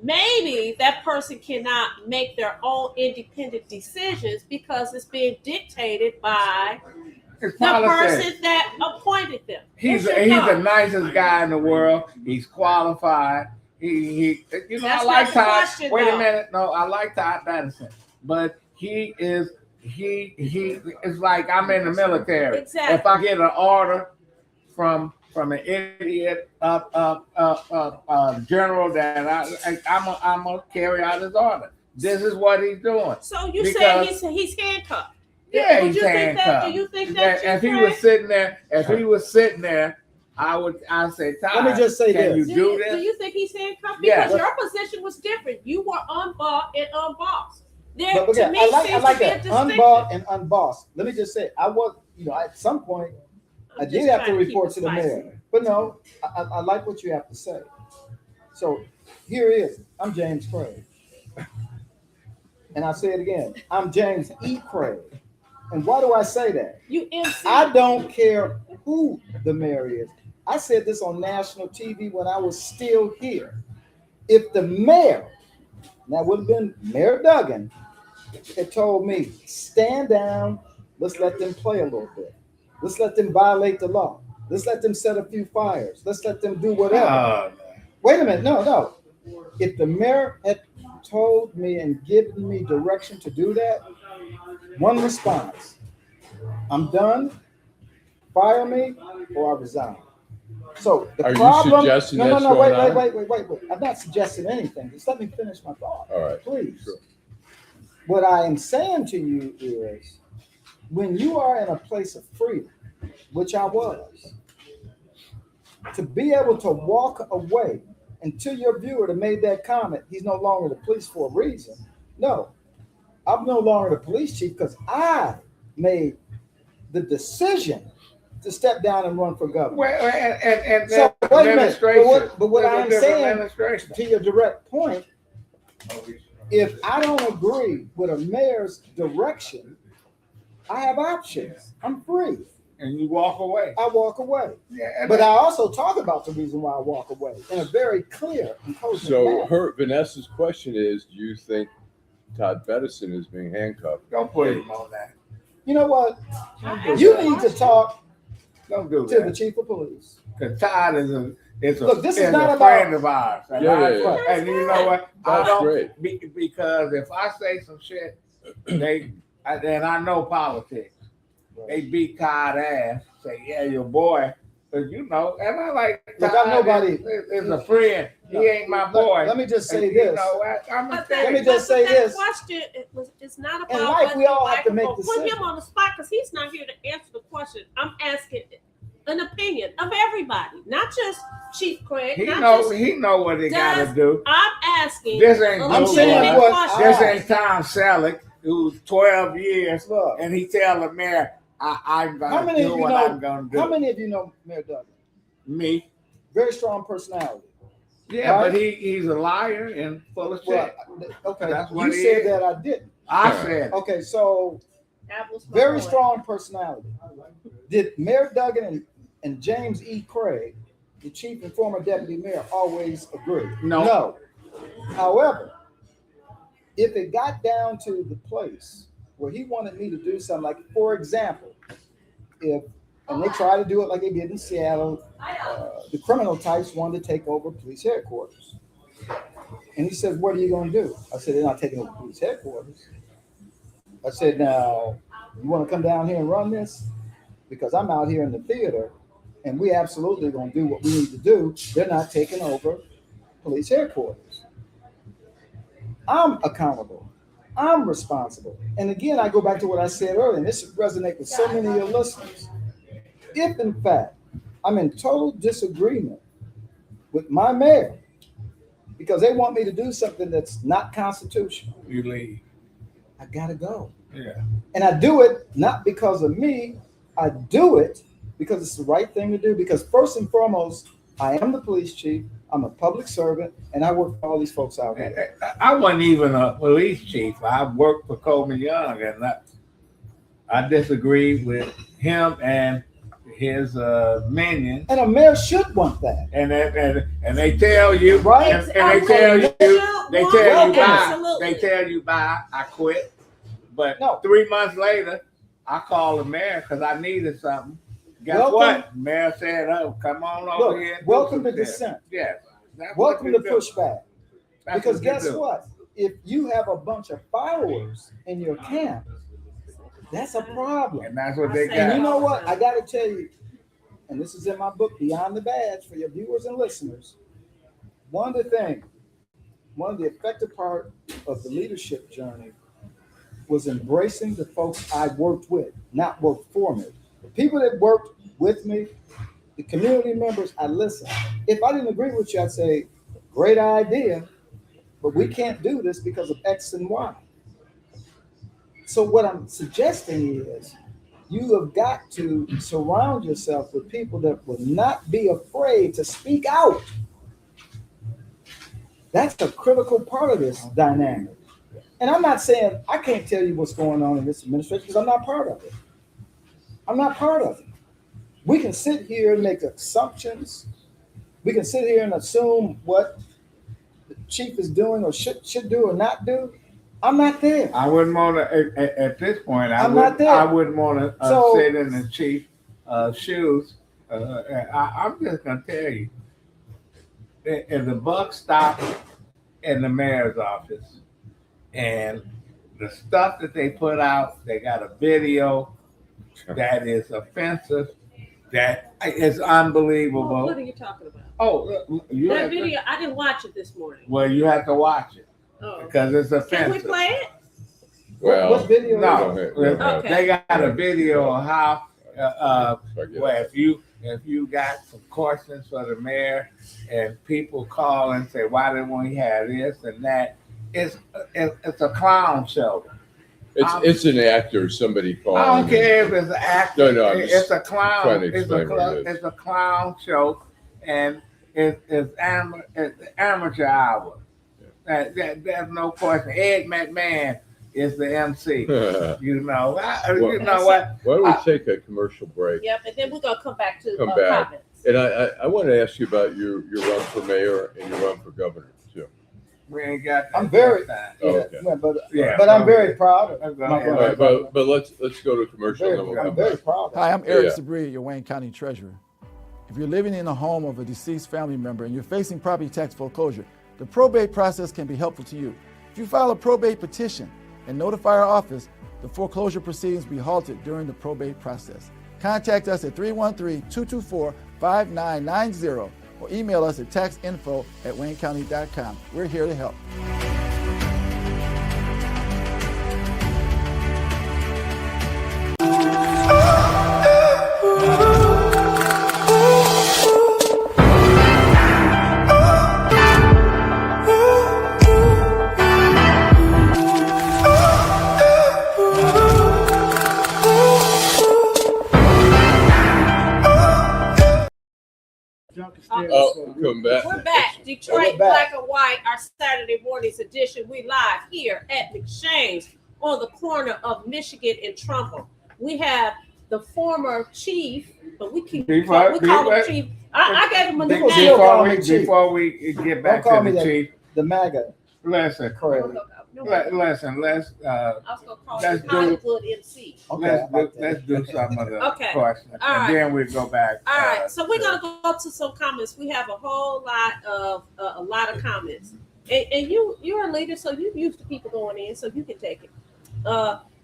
maybe that person cannot make their own independent decisions because it's being dictated by It's the politics. person that appointed them? He's What's your the thought? nicest guy in the world. He's qualified. He That's I like not the Todd. question, Wait though. a minute. No, I like Todd Madison, but he is he it's like I'm in the military. Exactly. If I get an order from an idiot general that I'm gonna carry out his order. This is what he's doing. So you Because- say he's handcuffed? Yeah, Would he's you think that? handcuffed. Do you think that? If he Chief was Craig? sitting there, I'd say, Todd, Let me just say can this. you Do do you, this? do you think he's handcuffed? Yeah. Because your position was different. You were unbought and unbossed. There, But to again, me, I like seems that to be a distinction. unbought and unbossed. Let me just say, I was, at some point, I I'm did just have to trying keep report it to the spicy. mayor. But no, I like what you have to say. So here it is. I'm James Craig. And I say it again. I'm James E. Craig. And why do I say that? You MC. I don't care who the mayor is. I said this on national TV when I was still here. If the mayor, that would have been Mayor Duggan, had told me, stand down, let's let them play a little bit. Let's let them violate the law. Let's let them set a few fires. Let's let them do whatever. Wait a minute, no. If the mayor had told me and given me direction to do that, one response: I'm done, fire me, or I resign. So the Are you problem. suggesting No, that's wait. going on? I'm not suggesting anything. Just let me finish my thought. All right. Please. Sure. What I am saying to you is, when you are in a place of freedom, which I was, to be able to walk away until your viewer that made that comment, he's no longer the police for a reason. No, I'm no longer the police chief because I made the decision to step down and run for governor. Well, and So, wait a minute. administration. But what There's a I'm different saying, administration. to your direct point, if I don't agree with a mayor's direction, I have options. I'm free. And you walk away. I walk away. Yeah, But I also talk about the reason why I walk away in a very clear and cogent So manner. Vanessa's question is, do you think Todd Bedison is being handcuffed? don't put him on that. You know what? I You asked need to question. talk Don't do to the that. chief of police. Because Todd is a Look, this is a not friend about- of ours. And, Yeah. and you know what? I That's don't great. because if I say some shit, and I know politics. They beat Todd ass. Say, yeah, your boy. But and I like Look, Todd I'm nobody- is a friend. He ain't my boy. Let me just say And, this. I'm But a Let me that, just but say that this. question it's not about In life, whether we all you have like to him make or put decisions. him on the spot because he's not here to answer the question. I'm asking an opinion of everybody, not just Chief Craig. He not know just, what he Does- gotta do. I'm asking. This ain't a I'm no saying boy. what question. This ain't Tom Selleck, who's 12 years, Look, and he tell the mayor, I'm How gonna many of do you what know- I'm gonna do. how many of you know Mayor Duggan? Me. Very strong personality. Yeah, Right? but he's a liar and full of Well, shit. okay, That's what you he said is. that I didn't. I said it. Okay, so That was my very point. strong personality. Did Mayor Duggan and James E. Craig, the chief and former deputy mayor, always agree? No. However, if it got down to the place where he wanted me to do something, like, for example, and they tried to do it like they did in Seattle, the criminal types wanted to take over police headquarters. And he says, what are you going to do? I said, they're not taking over police headquarters. I said, now, you want to come down here and run this? Because I'm out here in the theater, and we absolutely going to do what we need to do. They're not taking over police headquarters. I'm accountable. I'm responsible. And again, I go back to what I said earlier, and this resonates with so many of your listeners. If, in fact, I'm in total disagreement with my mayor because they want me to do something that's not constitutional, You leave. I gotta go. Yeah. And I do it not because of me. I do it because it's the right thing to do. Because first and foremost, I am the police chief. I'm a public servant, and I work for all these folks out here. I wasn't even a police chief. I worked for Coleman Young, and I disagreed with him and his minion. And a mayor should want that. And they tell you, Right. and they tell you, Absolutely. they tell you bye. I quit. But No. 3 months later, I called the mayor because I needed something. Guess Welcome. what? Mayor said, "Oh, come on over Look, here." And welcome do to some dissent. shit. Yes. That's Welcome what to you do. pushback. That's Because you guess do. what? If you have a bunch of followers in your camp, That's a problem. And that's what they I And got. you know what? I got to tell you, and this is in my book, Beyond the Badge, for your viewers and listeners. One of the effective part of the leadership journey was embracing the folks I worked with, not worked for me. The people that worked with me, the community members, I listened. If I didn't agree with you, I'd say, great idea, but we can't do this because of X and Y. So what I'm suggesting is you have got to surround yourself with people that will not be afraid to speak out. That's a critical part of this dynamic. And I'm not saying I can't tell you what's going on in this administration because I'm not part of it. I'm not part of it. We can sit here and make assumptions. We can sit here and assume what the chief is doing or should do or not do. I'm not there. I wouldn't want to, at this point, I'm not there. I wouldn't want to So- sit in the chief's shoes. I'm just going to tell you, if the buck stops in the mayor's office and the stuff that they put out, they got a video that is offensive, that is unbelievable. What are you talking about? Oh, you That have to, video, I didn't watch it this morning. well, you have to watch it Oh. because it's Can we offensive. play it? Well, What video? No, Okay. they got a video on how forget well, it. if you got some questions for the mayor and people call and say, why didn't we have this and that? It's a clown show. It's an actor, somebody calling. I don't care if it's an actor. No, I'm It's a clown. trying to It's a, explain what it is. it's a clown show, and it's amateur hour. There's no question. Ed McMahon is the MC. You know, you know what? Why don't we take a commercial break? Yep, and then we're gonna come back to Come back. comments. And I want to ask you about your run for mayor and your run for governor too. We ain't got. I'm very- time. Oh, okay. But I'm very proud of Let's my go ahead. All right, but let's go to commercial and then we'll I'm come very back. proud of Hi, I'm Eric Yeah. Sabri, your Wayne County Treasurer. If you're living in the home of a deceased family member and you're facing property tax foreclosure, the probate process can be helpful to you. If you file a probate petition and notify our office, the foreclosure proceedings will be halted during the probate process. Contact us at 313-224-5990 or email us at taxinfo@waynecounty.com. We're here to help. Oh, come back. We're back. Detroit We're back. Black and White, our Saturday mornings edition. We live here at McShane's on the corner of Michigan and Trumbull. We have the former chief, but we call him chief. I gave him a new People name. still call me chief. Before we get back Don't call to me the that. chief, the MAGA listen, credit. listen, let's I was gonna call Let's him do- Hollywood MC. Okay, I like that. let's do some of the Okay. questions, All right. and then we go back. All right, so we're gonna go to some comments. We have a whole lot of comments, and you're a leader, so you're used to people going in, so you can take it.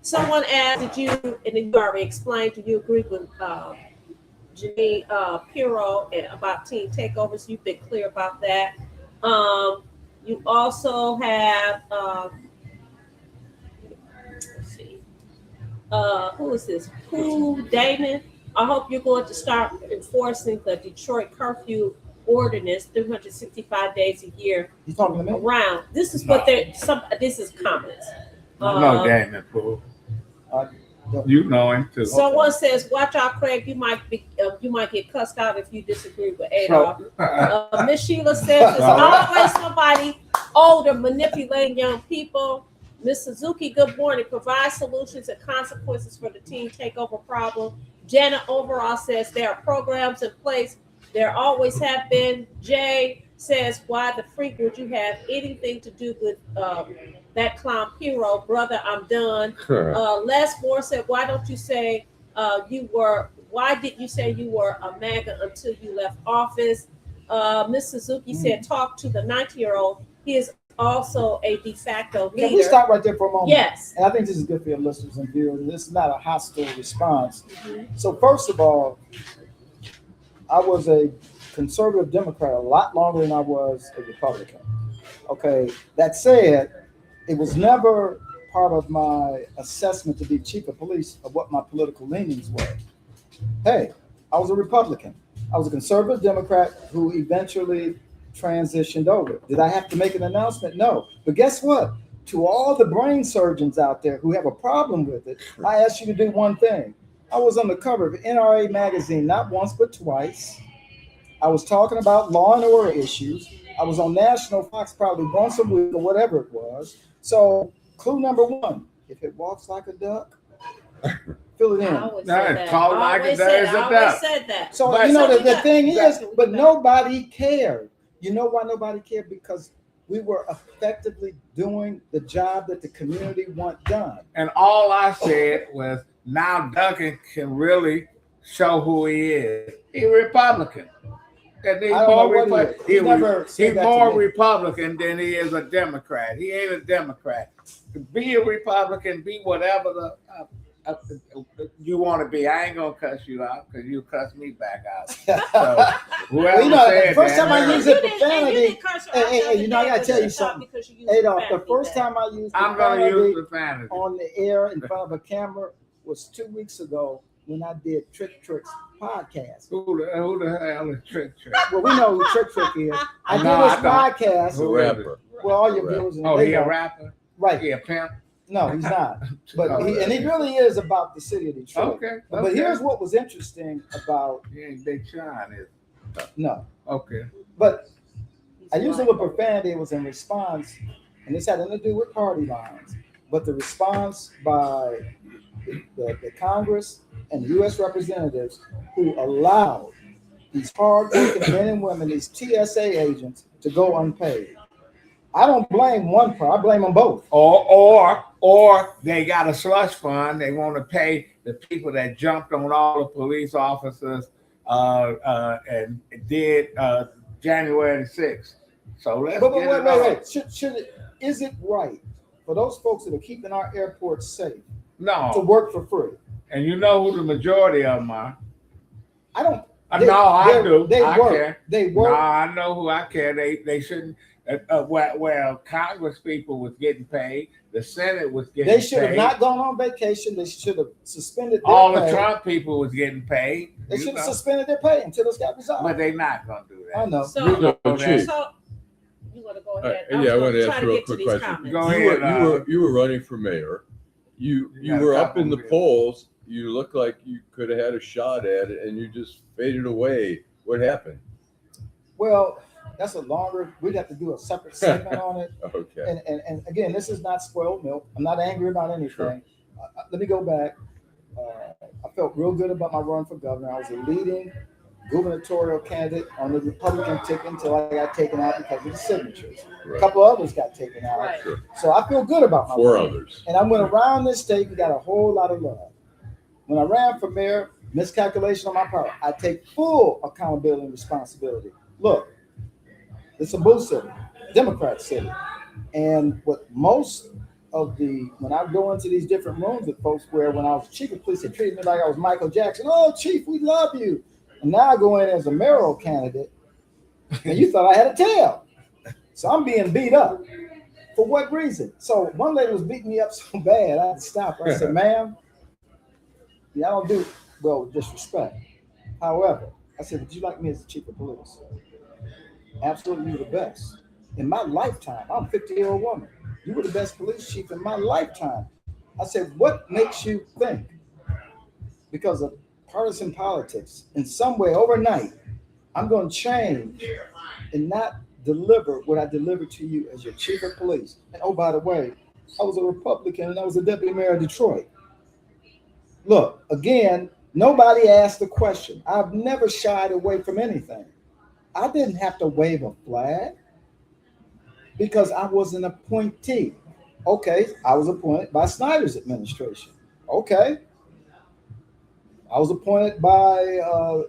Someone asked, did you, and then you already explained, do you agree with Janine Pirro about team takeovers? You've been clear about that. You also have let's see, who is this? Pooh Damon. I hope you're going to start enforcing the Detroit curfew ordinance 365 days a year You talking to me? around. This is what they're this is comments. No, Damon, fool. Uh, You know him too. Someone says, "Watch out, Craig. You might get cussed out if you disagree with Adolf." Miss Sheila says, "There's always somebody older manipulating young people." Miss Suzuki, good morning. Provide solutions and consequences for the teen takeover problem. Janet Overall says there are programs in place. There always have been. Jay says, "Why the freak would you have anything to do with that clown Hero, brother? I'm done." Les Moore said, "Why don't you say why didn't you say you were a MAGA until you left office?" Miss Suzuki said, "Talk to the 90-year-old. He is also a de facto Can we leader. stop right there for a moment? Yes. And I think this is good for your listeners and viewers. This is not a hostile response. Mhm. So first of all, I was a conservative Democrat a lot longer than I was a Republican. Okay. That said, it was never part of my assessment to be chief of police of what my political leanings were. Hey, I was a Republican. I was a conservative Democrat who eventually transitioned over. Did I have to make an announcement? No. But guess what? To all the brain surgeons out there who have a problem with it, I asked you to do one thing. I was on the cover of NRA magazine, not once, but twice. I was talking about law and order issues. I was on National Fox probably once a week or whatever it was. So clue number one, if it walks like a duck, fill it in. I always No, said that. call I like always it said is a that. I always duck. said that. So, But- you know, the But- thing is, but- but nobody cared. You know why nobody cared? Because we were effectively doing the job that the community want done. And all I said was, now Duncan can really show who he is. He's a Republican. And he's I don't know more, what Repu- he is. He never said he's that to more me. Republican than he is a Democrat. He ain't a Democrat. Be a Republican, be whatever you want to be. I ain't gonna cuss you out because you cuss me back out. So whoever Well, you know, said the first that, time I man, used You it, didn't, and profanity. you didn't curse her out Hey, the other you know, I day gotta when tell you you stopped something. because you used Adolf, the profanity first there. time I used I'm gonna use profanity profanity. on the air in front of a camera was 2 weeks ago when I did Trick Tricks podcast. Who the hell is Trick Trick? Well, we know who Trick Trick is. I did No, this I podcast. The Who is rapper. Well, all your Rapper. viewers and Oh, they he a know. rapper? Right. He a pimp? No, he's not. But Oh, he really is about the city of Detroit. Okay. But here's what was interesting about He ain't Big Sean, is no. okay. But I used a little profanity. It was in response, and this had nothing to do with party lines. But the response by the Congress and the U.S. representatives who allowed these hardworking men and women, these TSA agents, to go unpaid. I don't blame one part. I blame them both. Or they got a slush fund. They want to pay the people that jumped on all the police officers and did January 6th. So let's But get wait, it wait. on. Should it, is it right for those folks that are keeping our airports safe to No, work for free? and you know who the majority of them are. I don't. No, I do. They I work. care. They No, work. I know who I care. They shouldn't. Well, Congress people was getting paid. The Senate was getting They should have paid. not gone on vacation. They should have suspended their All the pay. Trump people was getting paid. They you should have know. suspended their pay until this got resolved. But they not gonna do that. I know. So, You know No, that. Chief. so you want to go ahead? Yeah, I was want to try ask a real get to quick these question. comments. Go You ahead. were running for mayor. You got a were up couple in the minutes. polls. You looked like you could have had a shot at it, and you just faded away. What happened? Well, that's a longer. We'd have to do a separate segment on it. Okay. And again, this is not spoiled milk. I'm not angry about anything. Sure. Let me go back. I felt real good about my run for governor. I was a leading gubernatorial candidate on the Republican ticket until I got taken out because of the signatures. A Right. couple others got taken out. Right. Sure. So I feel good about my Four run. others. And I went around this state and got a whole lot of love. When I ran for mayor, miscalculation on my part. I take full accountability and responsibility. Look, it's a blue city, Democrat city. And what most of when I go into these different rooms with folks where when I was chief of police, they treated me like I was Michael Jackson. Oh, chief, we love you. And now I go in as a mayoral candidate and you thought I had a tail. So I'm being beat up. For what reason? So one lady was beating me up so bad, I had to stop her. I said, ma'am, yeah, I don't do well with disrespect. However, I said, would you like me as the chief of police? Absolutely, you're the best. In my lifetime, I'm a 50-year-old woman. You were the best police chief in my lifetime. I said, what makes you think? Because of partisan politics, in some way, overnight, I'm going to change and not deliver what I delivered to you as your chief of police. And oh, by the way, I was a Republican and I was a deputy mayor of Detroit. Look, again, nobody asked the question. I've never shied away from anything. I didn't have to wave a flag because I was an appointee. Okay, I was appointed by Snyder's administration. Okay. I was appointed by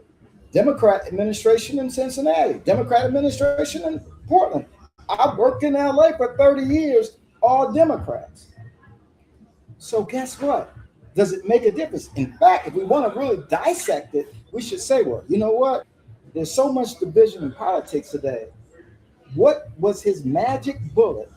Democrat administration in Cincinnati, Democrat administration in Portland. I worked in LA for 30 years, all Democrats. So guess what? Does it make a difference? In fact, if we want to really dissect it, we should say, well, you know what? There's so much division in politics today. What was his magic bullet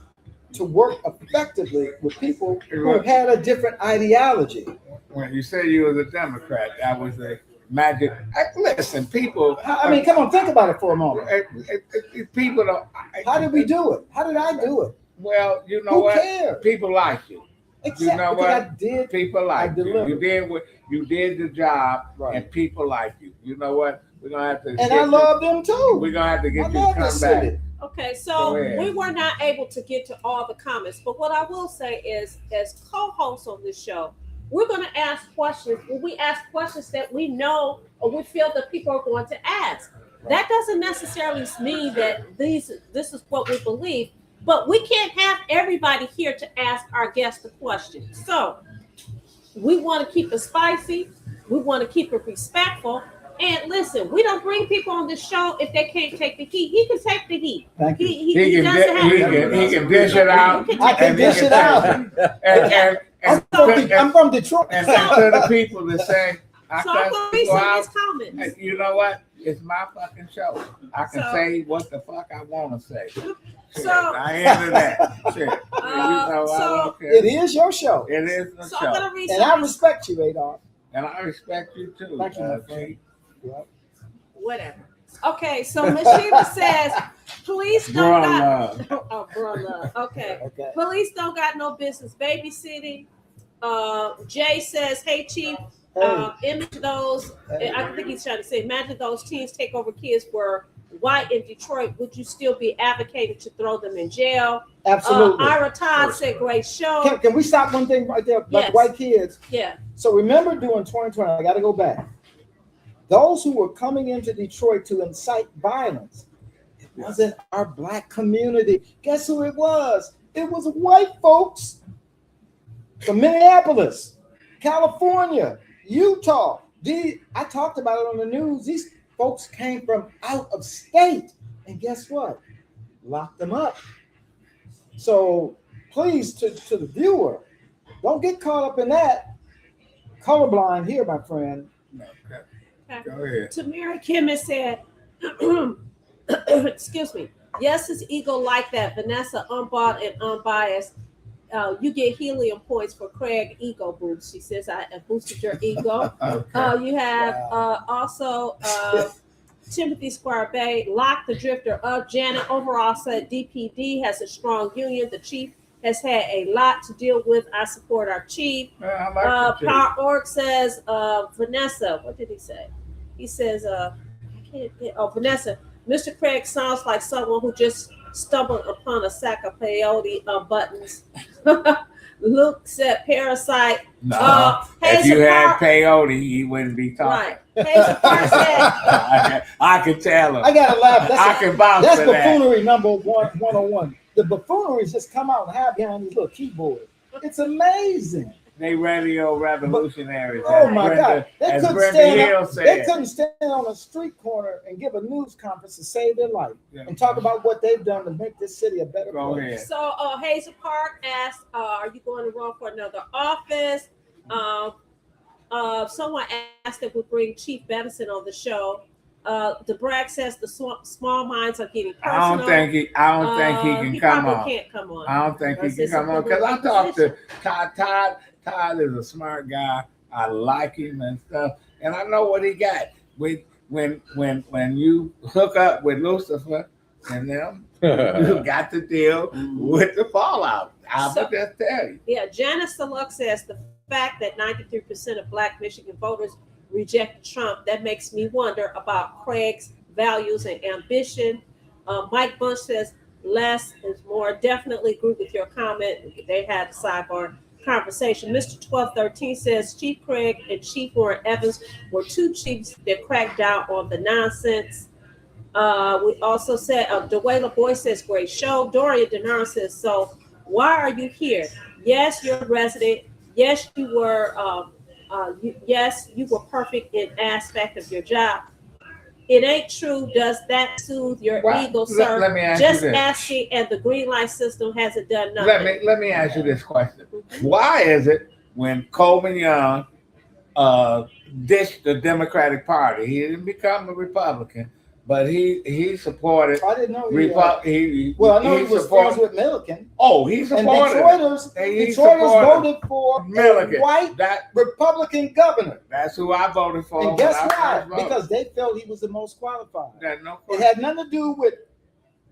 to work effectively with people who had a different ideology? When you said you was a Democrat, that was a magic. Listen, people. I mean, come on, think about it for a moment. People don't. How did we do it? How did I do it? Well, you know Who what? cares? People like you. Except You know because what? I did. People like I you. delivered. You did the job, Right. and people like you. You know what? We're gonna have to. And I love them too. We're gonna have to I get you to love come this back. city. Okay, Go so ahead. we were not able to get to all the comments, but what I will say is, as co-hosts on this show, we're going to ask questions. When we ask questions that we know or we feel that people are going to ask, that doesn't necessarily mean that this is what we believe, but we can't have everybody here to ask our guests a question. So we want to keep it spicy. We want to keep it respectful. And listen, we don't bring people on this show if they can't take the heat. He can take the heat. Thank you. He doesn't have to. He can dish it out. I can dish it out. I'm from Detroit. And to the people that say, So I'm going to read some of his comments. you know what? It's my fucking show. I can So- say what the fuck I want to say. So- I am that. Shit. You know, I don't care. It is your show. It is the So I'm show. going to read And some I of his, respect you, Adolph. And I respect you too. Thank you, my Chief. friend. Yep. whatever. Okay, so McShane says, please don't got oh, bro love. Okay. Okay. Police don't got no business babysitting. Jay says, hey Chief, image those, I think he's trying to say, imagine those teens take over kids were white in Detroit. Would you still be advocating to throw them in jail? Absolutely. Ira Todd said, great show. Can we stop one thing right there? Like Yes. white kids. Yeah. So remember during 2020, I got to go back. Those who were coming into Detroit to incite violence, it wasn't our black community. Guess who it was? It was white folks from Minneapolis, California, Utah. I talked about it on the news. These folks came from out of state. And guess what? Locked them up. So please, to the viewer, don't get caught up in that. Colorblind here, my friend. Go ahead. Tamara Kim has said, excuse me, yes, his ego like that. Vanessa, unbought and unbiased. You get helium points for Craig ego boost. She says, I boosted your ego. Okay. You have also Timothy Squire Bay, Lock the Drifter of Janet. Overall said DPD has a strong union. The chief has had a lot to deal with. I support our chief. I like the chief. Power Org says, Vanessa, what did he say? He says, I can't get, Vanessa, Mr. Craig sounds like someone who just stumbled upon a sack of peyote buttons. Luke said, Parasite. No, if Hazel you had Park- peyote, you wouldn't be talking. Right. Hazel Park said, I can tell him. I gotta laugh. I can vouch That's for that. buffoonery number 101. The buffoonery just come out and hide behind these little keyboards. It's amazing. They radio revolutionaries. Oh as my Brenda- God. They as couldn't, Brenda stand Hill up, they said. couldn't stand on a street corner and give a news conference to save their life Yeah. and talk about what they've done to make this city a better Go place. ahead. so Hazel Park asked, are you going to run for another office? Someone asked if we bring Chief Benson on the show. DeBragg says the small minds are getting personal. I don't think he can come probably on. Can't come on. I don't think he Because can it's come a on because I talked political to Todd. Todd is a smart guy. I like him and stuff, and I know what he got. When you hook up with Lucifer and them, you got to deal with the fallout. I'll So- just tell you. Yeah, Janice Saluk says the fact that 93% of Black Michigan voters rejected Trump, that makes me wonder about Craig's values and ambition. Mike Bunch says less is more. Definitely agree with your comment. They had a sidebar conversation. Mr. 1213 says Chief Craig and Chief Warren Evans were two chiefs that cracked down on the nonsense. We also said, Dwayla Boy says, great show. Doria Denaro says, so why are you here? Yes, you're a resident. Yes, you were. Yes, you were perfect in aspect of your job. It ain't true. Does that soothe your Well, ego, let- sir? let me ask you Just this. asking, and the green light system hasn't done nothing. Let me ask you this question. Why is it when Coleman Young ditched the Democratic Party, he didn't become a Republican, but he supported I didn't know well, I know he was friends with Milliken. Oh, he And supported Detroiters voted for Milliken. a white That Republican governor. that's who I voted for. And when guess I why? first voted. Because they felt he was the most qualified. That no It question. had nothing to do with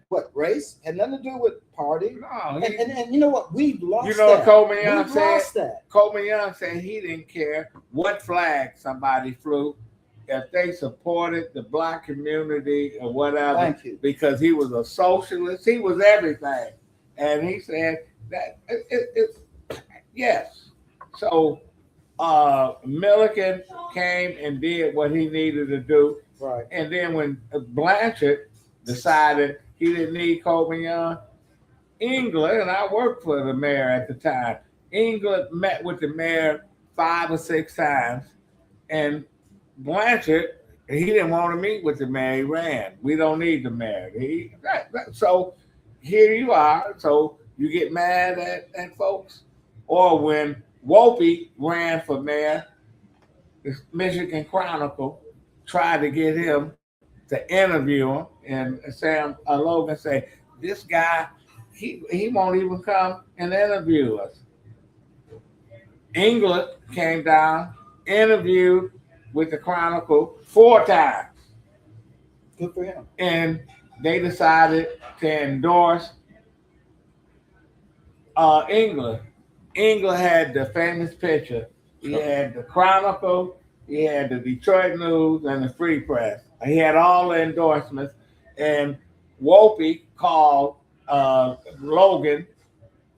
what race, had nothing to do with party. No, And you know what? We've lost you know what that. Coleman Young We've said? lost that. Coleman Young said he didn't care what flag somebody flew if they supported the black community or whatever. Thank you. Because he was a socialist, he was everything, and he said that yes. So Milliken came and did what he needed to do, Right. and then when Blanchard decided he didn't need Coleman Young, England, and I worked for the mayor at the time. England met with the mayor 5 or 6 times, and Blanchard, he didn't want to meet with the mayor. He ran. We don't need the mayor. So here you are. So you get mad at folks, or when Whoopi ran for mayor, the Michigan Chronicle tried to get him to interview him, and Sam Logan said, "This guy, he won't even come and interview us." England came down, interviewed with the Chronicle 4 times, Good for him. and they decided to endorse England. England had the famous picture. He had the Chronicle, he had the Detroit News, and the Free Press. He had all the endorsements, and Whoopi called Logan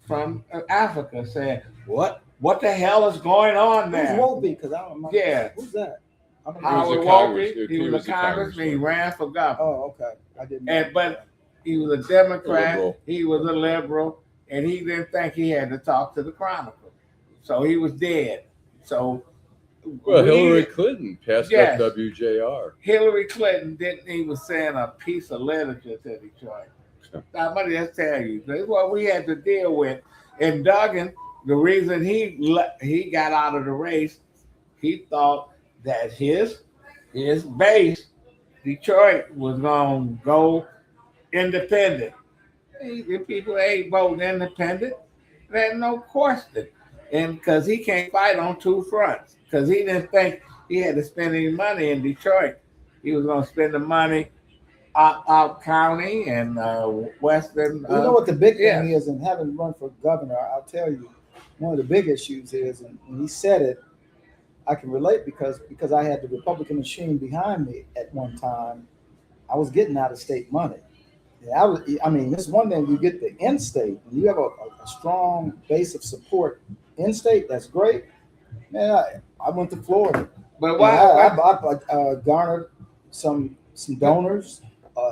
from Africa, saying, "What the hell is going on Who's there?" Whoopi? Because I don't know. Yeah. Who's that? I don't know. Howard a Whoopi, congressman. he was a congressman. He ran for governor. Oh, okay. I didn't know. But he was a Democrat. Liberal. He was a liberal, and he didn't think he had to talk to the Chronicle, so he was dead. So, Well, Hillary Clinton passed Yes. up WJR. Hillary Clinton didn't even send a piece of literature to Detroit. Now, let me just tell you, this is what we had to deal with. And Duggan, the reason he got out of the race, he thought that his base, Detroit, was going to go independent. If people ain't voting independent, there's no question. And because he can't fight on 2 fronts, because he didn't think he had to spend any money in Detroit. He was going to spend the money out county and western. You know what the big yeah. thing is, and having run for governor, I'll tell you, one of the big issues is, and when he said it, I can relate because I had the Republican machine behind me at one time. I was getting out of state money. And I mean, it's one thing you get the in-state, and you have a strong base of support in-state. That's great. Man, I went to Florida. But I garnered some donors.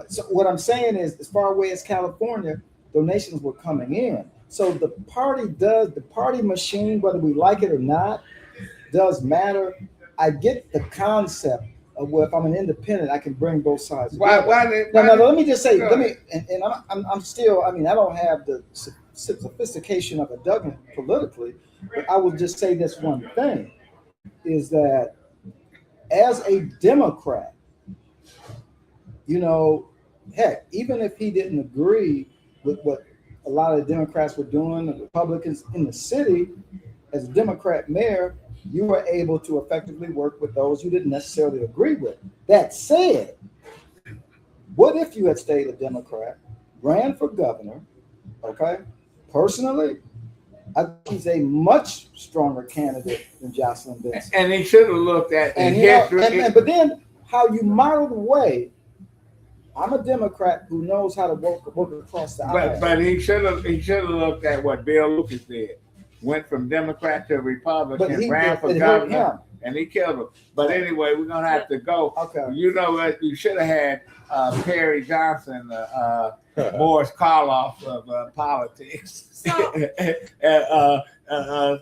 So what I'm saying is, as far away as California, donations were coming in. So the party machine, whether we like it or not, does matter. I get the concept of where if I'm an independent, I can bring both sides. No, Let me just say, and I'm still, I mean, I don't have the sophistication of a Duggan politically, but I will just say this one thing, is that as a Democrat, you know, heck, even if he didn't agree with what a lot of the Democrats were doing, the Republicans in the city, as a Democrat mayor, you were able to effectively work with those you didn't necessarily agree with. That said, what if you had stayed a Democrat, ran for governor, okay? Personally, I think he's a much stronger candidate than Jocelyn Benson. And he should have looked at And, history. but then how you modeled the way, I'm a Democrat who knows how to work across the aisle. But he should have looked at what Bill Lucas did. Went from Democrat to Republican, ran for governor. and he killed him. But anyway, we're gonna have to go. Okay. You know what? You should have had Perry Johnson, Boris Karloff of politics,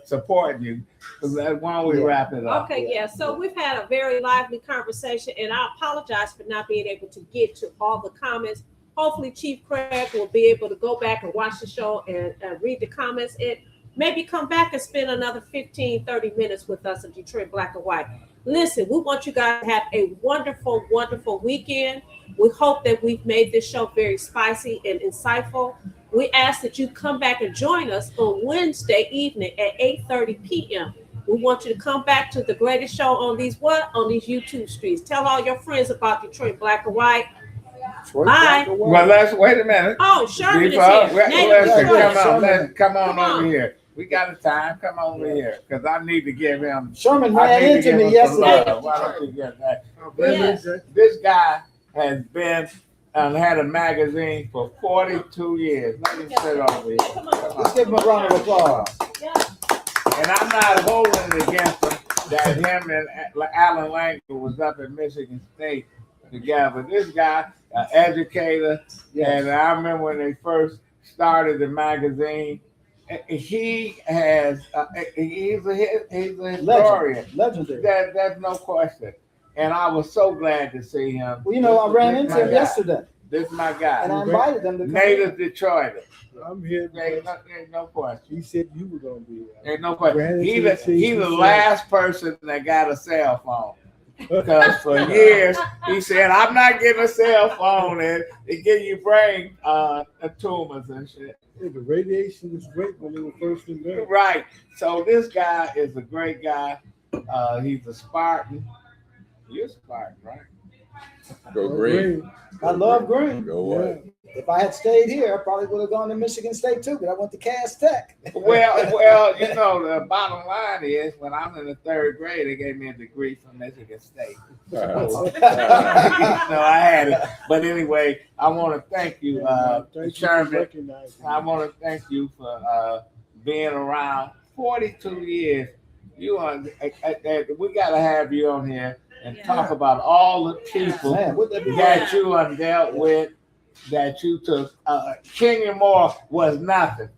supporting you. Why don't we wrap it up? Okay, yeah. So we've had a very lively conversation, and I apologize for not being able to get to all the comments. Hopefully, Chief Craig will be able to go back and watch the show and read the comments and maybe come back and spend another 15, 30 minutes with us in Detroit Black and White. Listen, we want you guys to have a wonderful, wonderful weekend. We hope that we've made this show very spicy and insightful. We ask that you come back and join us on Wednesday evening at 8:30 p.m. We want you to come back to the greatest show on these YouTube streets. Tell all your friends about Detroit Black and White. Bye. Well, let's wait a minute. Oh, Sherman is here. Come on over here. We got a time. Come over here, because I need to give him. Sherman ran into me yesterday. Why don't you get that? Yes. This guy has been had a magazine for 42 years. Let him sit over here. Come on. Let's give him a round of applause. Yeah. And I'm not holding it against him that him and Alan Langford was up at Michigan State together. This guy, an educator, and I remember when they first started the magazine. He has he's a historian. Legendary. That's no question. And I was so glad to see him. Well, you know, I ran into him yesterday. This is my guy. And I invited them to come. Native Detroiter. I'm here. Ain't no question. He said you were gonna be there. Ain't no question. He the last person that got a cell phone. Because for years he said, I'm not getting a cell phone and it give you brain tumors and shit. Yeah, the radiation was great when they were first in there. Right. So this guy is a great guy. He's a Spartan. You're a Spartan, right? Go green. I love green. Go white. If I had stayed here, I probably would have gone to Michigan State too, but I went to Cass Tech. Well, you know, the bottom line is when I'm in the third grade, they gave me a degree from Michigan State. So, I had it. But anyway, I want to thank you, Sherman. I want to thank you for being around 42 years. You are, we got to have you on here and talk about all the people that you have dealt with, that you took. Kenya Moore was nothing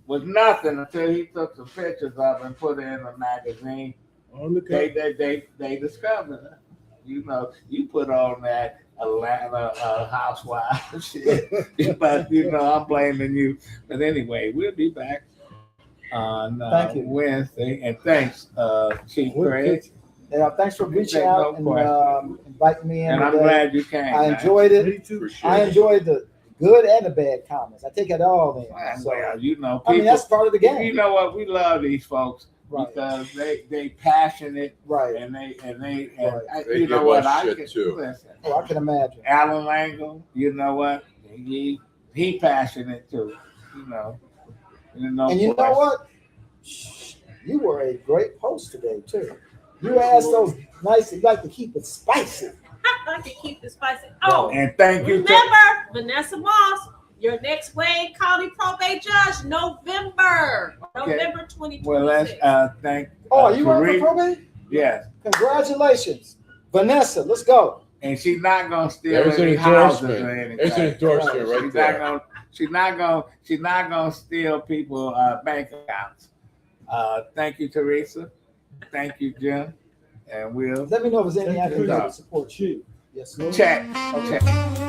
until he took some pictures of and put it in a magazine. They discovered it. You know, you put on that Atlanta housewife shit, but you know I'm blaming you. But anyway, we'll be back on Wednesday, and thanks, Chief Craig. Yeah, thanks for reaching out and inviting me in. And I'm glad you came. I enjoyed it. Me too. I enjoyed the good and the bad comments. I take it all in. So, Well, you know, I mean, that's part of the game. You know what? We love these folks because they passionate, Right. And they They you know give what? us I shit, can too. listen. Oh, I can imagine. Alan Langle, you know what? He passionate too. You know. And you know what? You were a great host today too. You asked those nice. You like to keep it spicy. I like to keep it spicy. Oh, And thank you. remember, Vanessa Moss, your next Wayne County probate judge, November 2026. Well, let's thank. Oh, you running Tariq. for probate? Yes. Congratulations, Vanessa. Let's go. And she's not gonna steal There's an any houses or endorsement. anything. There's an endorsement right there. She's not gonna steal people bank accounts. Thank you, Teresa. Thank you, Jim. And we'll Let me know if there's anything I can do to Thank you. support you. Yes, sir. check.